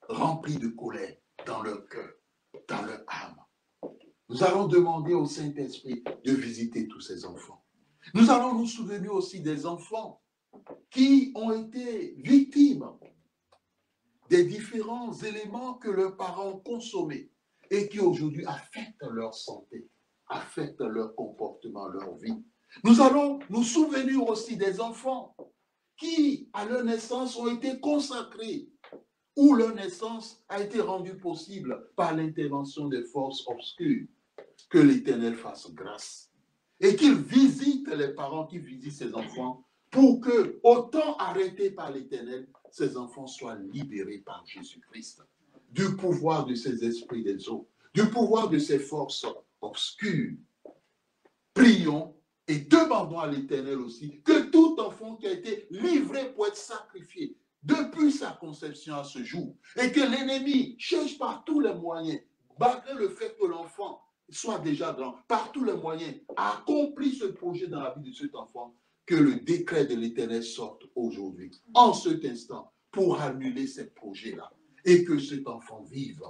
remplis de colère dans leur cœur, dans leur âme. Nous allons demander au Saint-Esprit de visiter tous ces enfants. Nous allons nous souvenir aussi des enfants qui ont été victimes des différents éléments que leurs parents ont consommés et qui aujourd'hui affectent leur santé, affectent leur comportement, leur vie. Nous allons nous souvenir aussi des enfants qui, à leur naissance, ont été consacrés, où leur naissance a été rendue possible par l'intervention des forces obscures. Que l'Éternel fasse grâce et qu'il visite les parents qui visitent ces enfants pour que, autant arrêtés par l'Éternel, ces enfants soient libérés par Jésus-Christ du pouvoir de ces esprits des eaux, du pouvoir de ces forces obscures. Prions et demandons à l'Éternel aussi que tout enfant qui a été livré pour être sacrifié depuis sa conception à ce jour, et que l'ennemi cherche par tous les moyens, malgré le fait que l'enfant soit déjà grand, par tous les moyens, à accomplir ce projet dans la vie de cet enfant, que le décret de l'Éternel sorte aujourd'hui, en cet instant, pour annuler ces projets-là, et que cet enfant vive,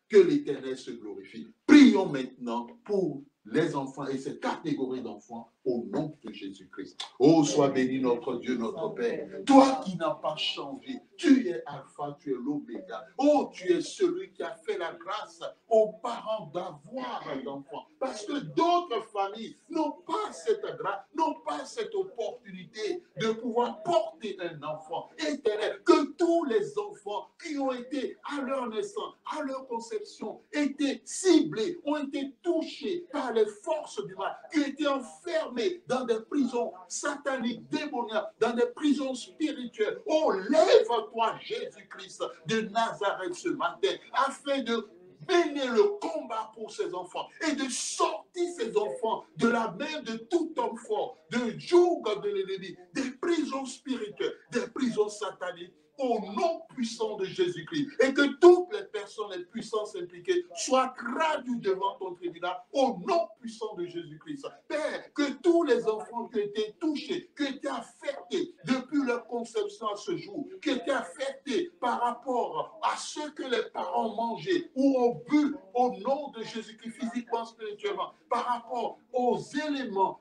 que l'Éternel se glorifie. Prions maintenant pour les enfants et ces catégories d'enfants au nom de Jésus-Christ. Oh, sois béni notre Dieu, notre Père. Toi qui n'as pas changé, tu es Alpha, tu es l'Oméga. Oh, tu es celui qui a fait la grâce aux parents d'avoir un enfant. Parce que d'autres familles n'ont pas cette grâce, n'ont pas cette opportunité de pouvoir porter un enfant. Éternel, que tous tous les enfants qui ont été à leur naissance, à leur conception, été ciblés, ont été touchés par les forces du mal, qui ont été enfermés dans des prisons sataniques, démoniaques, dans des prisons spirituelles. Oh, lève-toi, Jésus-Christ de Nazareth ce matin, afin de mener le combat pour ces enfants et de sortir ces enfants de la main de tout homme fort, de joug de l'ennemi, des prisons spirituelles, des prisons sataniques, au nom puissant de Jésus-Christ. Et que toutes les personnes, les puissances impliquées soient traduites devant ton tribunal au nom puissant de Jésus-Christ. Père, que tous les enfants qui ont été touchés, qui ont été affectés depuis leur conception à ce jour, qui ont été affectés par rapport à ce que les parents mangeaient ou ont bu au nom de Jésus-Christ, physiquement, spirituellement, par rapport aux éléments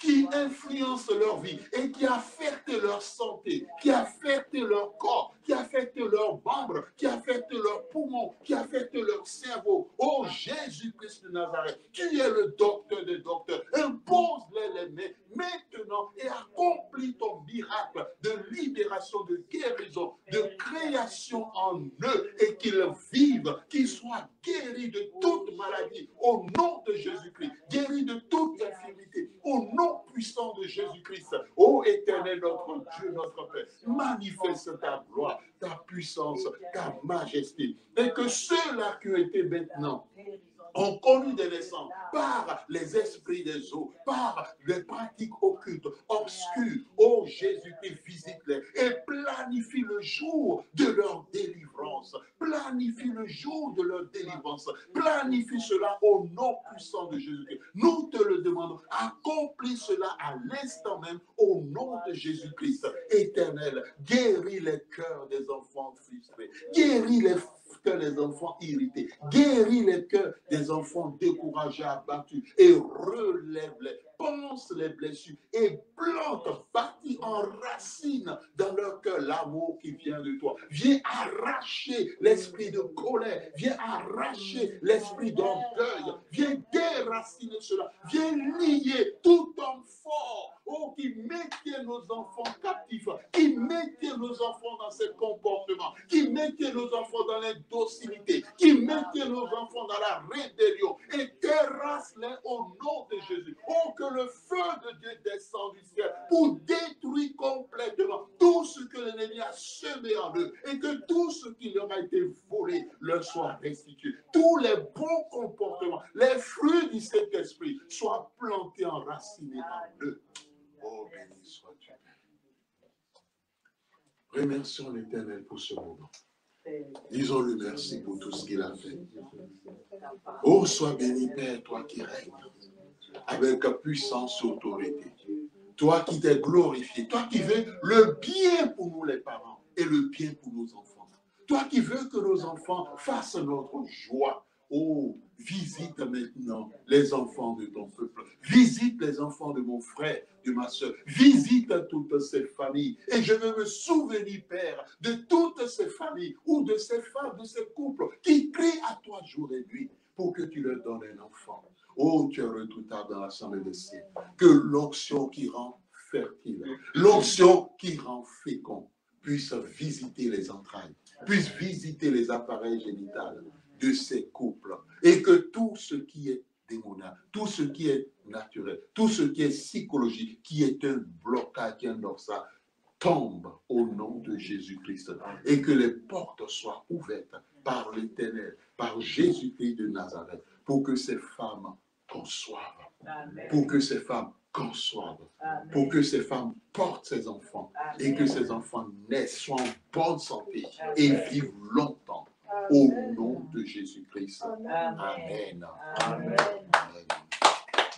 qui influencent leur vie et qui affectent leur santé, qui affectent leur corps, qui affectent leurs membres, qui affectent leurs poumons, qui affectent leur cerveau. Oh Jésus-Christ de Nazareth, tu es le docteur des docteurs. Impose-les les mains maintenant et accomplis ton miracle de libération, de guérison, de création en eux et qu'ils vivent, qu'ils soient guéris de toute maladie au nom de Jésus-Christ, guéris de toute infirmité au nom puissant de Jésus-Christ. Ô éternel notre Dieu, notre Père, manifeste ta gloire, ta puissance, ta majesté. Et que ceux-là qui ont été maintenant ont connu des naissances par les esprits des eaux, par les pratiques occultes, obscures. Oh Jésus-Christ, visite-les et planifie le jour de leur délivrance. Planifie le jour de leur délivrance. Planifie cela au nom puissant de Jésus-Christ. Nous te le demandons. Accomplis cela à l'instant même au nom de Jésus-Christ. Éternel, guéris les cœurs des enfants frustrés. Guéris les cœurs des enfants irrités. Guéris les cœurs des enfants découragés, abattus et relève-les. Pense les blessures et plante, bâtis en racine dans leur cœur l'amour qui vient de toi. Viens arracher l'esprit de colère. Viens arracher l'esprit d'orgueil. Viens déraciner cela. Viens lier tout homme fort. Oh, qui mettait nos enfants captifs, qui mettait nos enfants dans ces comportements, qui mettait nos enfants dans l'indocilité, qui mettait nos enfants dans la rébellion, et terrasse-les au nom de Jésus. Oh, que le feu de Dieu descend du ciel pour détruire complètement tout ce que l'ennemi a semé en eux, et que tout ce qui leur a été volé leur soit restitué. Tous les bons comportements, les fruits du Saint-Esprit soient plantés, enracinés en eux. Oh, béni sois-tu. Remercions l'Éternel pour ce moment. Disons-le merci pour tout ce qu'il a fait. Oh, sois béni, Père, toi qui règnes avec puissance et autorité. Toi qui t'es glorifié. Toi qui veux le bien pour nous, les parents, et le bien pour nos enfants. Toi qui veux que nos enfants fassent notre joie. Oh, visite maintenant les enfants de ton peuple. Visite les enfants de mon frère, de ma soeur. Visite toutes ces familles. Et je veux me souvenir, Père, de toutes ces familles ou de ces femmes, de ces couples qui crient à toi jour et nuit pour que tu leur donnes un enfant. Oh, tu es redoutable dans l'assemblée des cieux. Que l'onction qui rend fertile, l'onction qui rend fécond, puisse visiter les entrailles, puisse visiter les appareils génitals de ces couples, et que tout ce qui est démoniaque, tout ce qui est naturel, tout ce qui est psychologique, qui est un blocage, qui est un obstacle, tombe au nom de Jésus-Christ, et que les portes soient ouvertes par l'Éternel, par Jésus-Christ de Nazareth, pour que ces femmes conçoivent, pour que ces femmes conçoivent, pour que ces femmes portent ces enfants, et que ces enfants naissent, soient en bonne santé et vivent longtemps. Au nom de Jésus-Christ. Amen. Amen. Amen.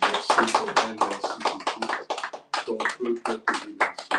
Merci, Seigneur, merci pour tout. Ton peuple te remercie.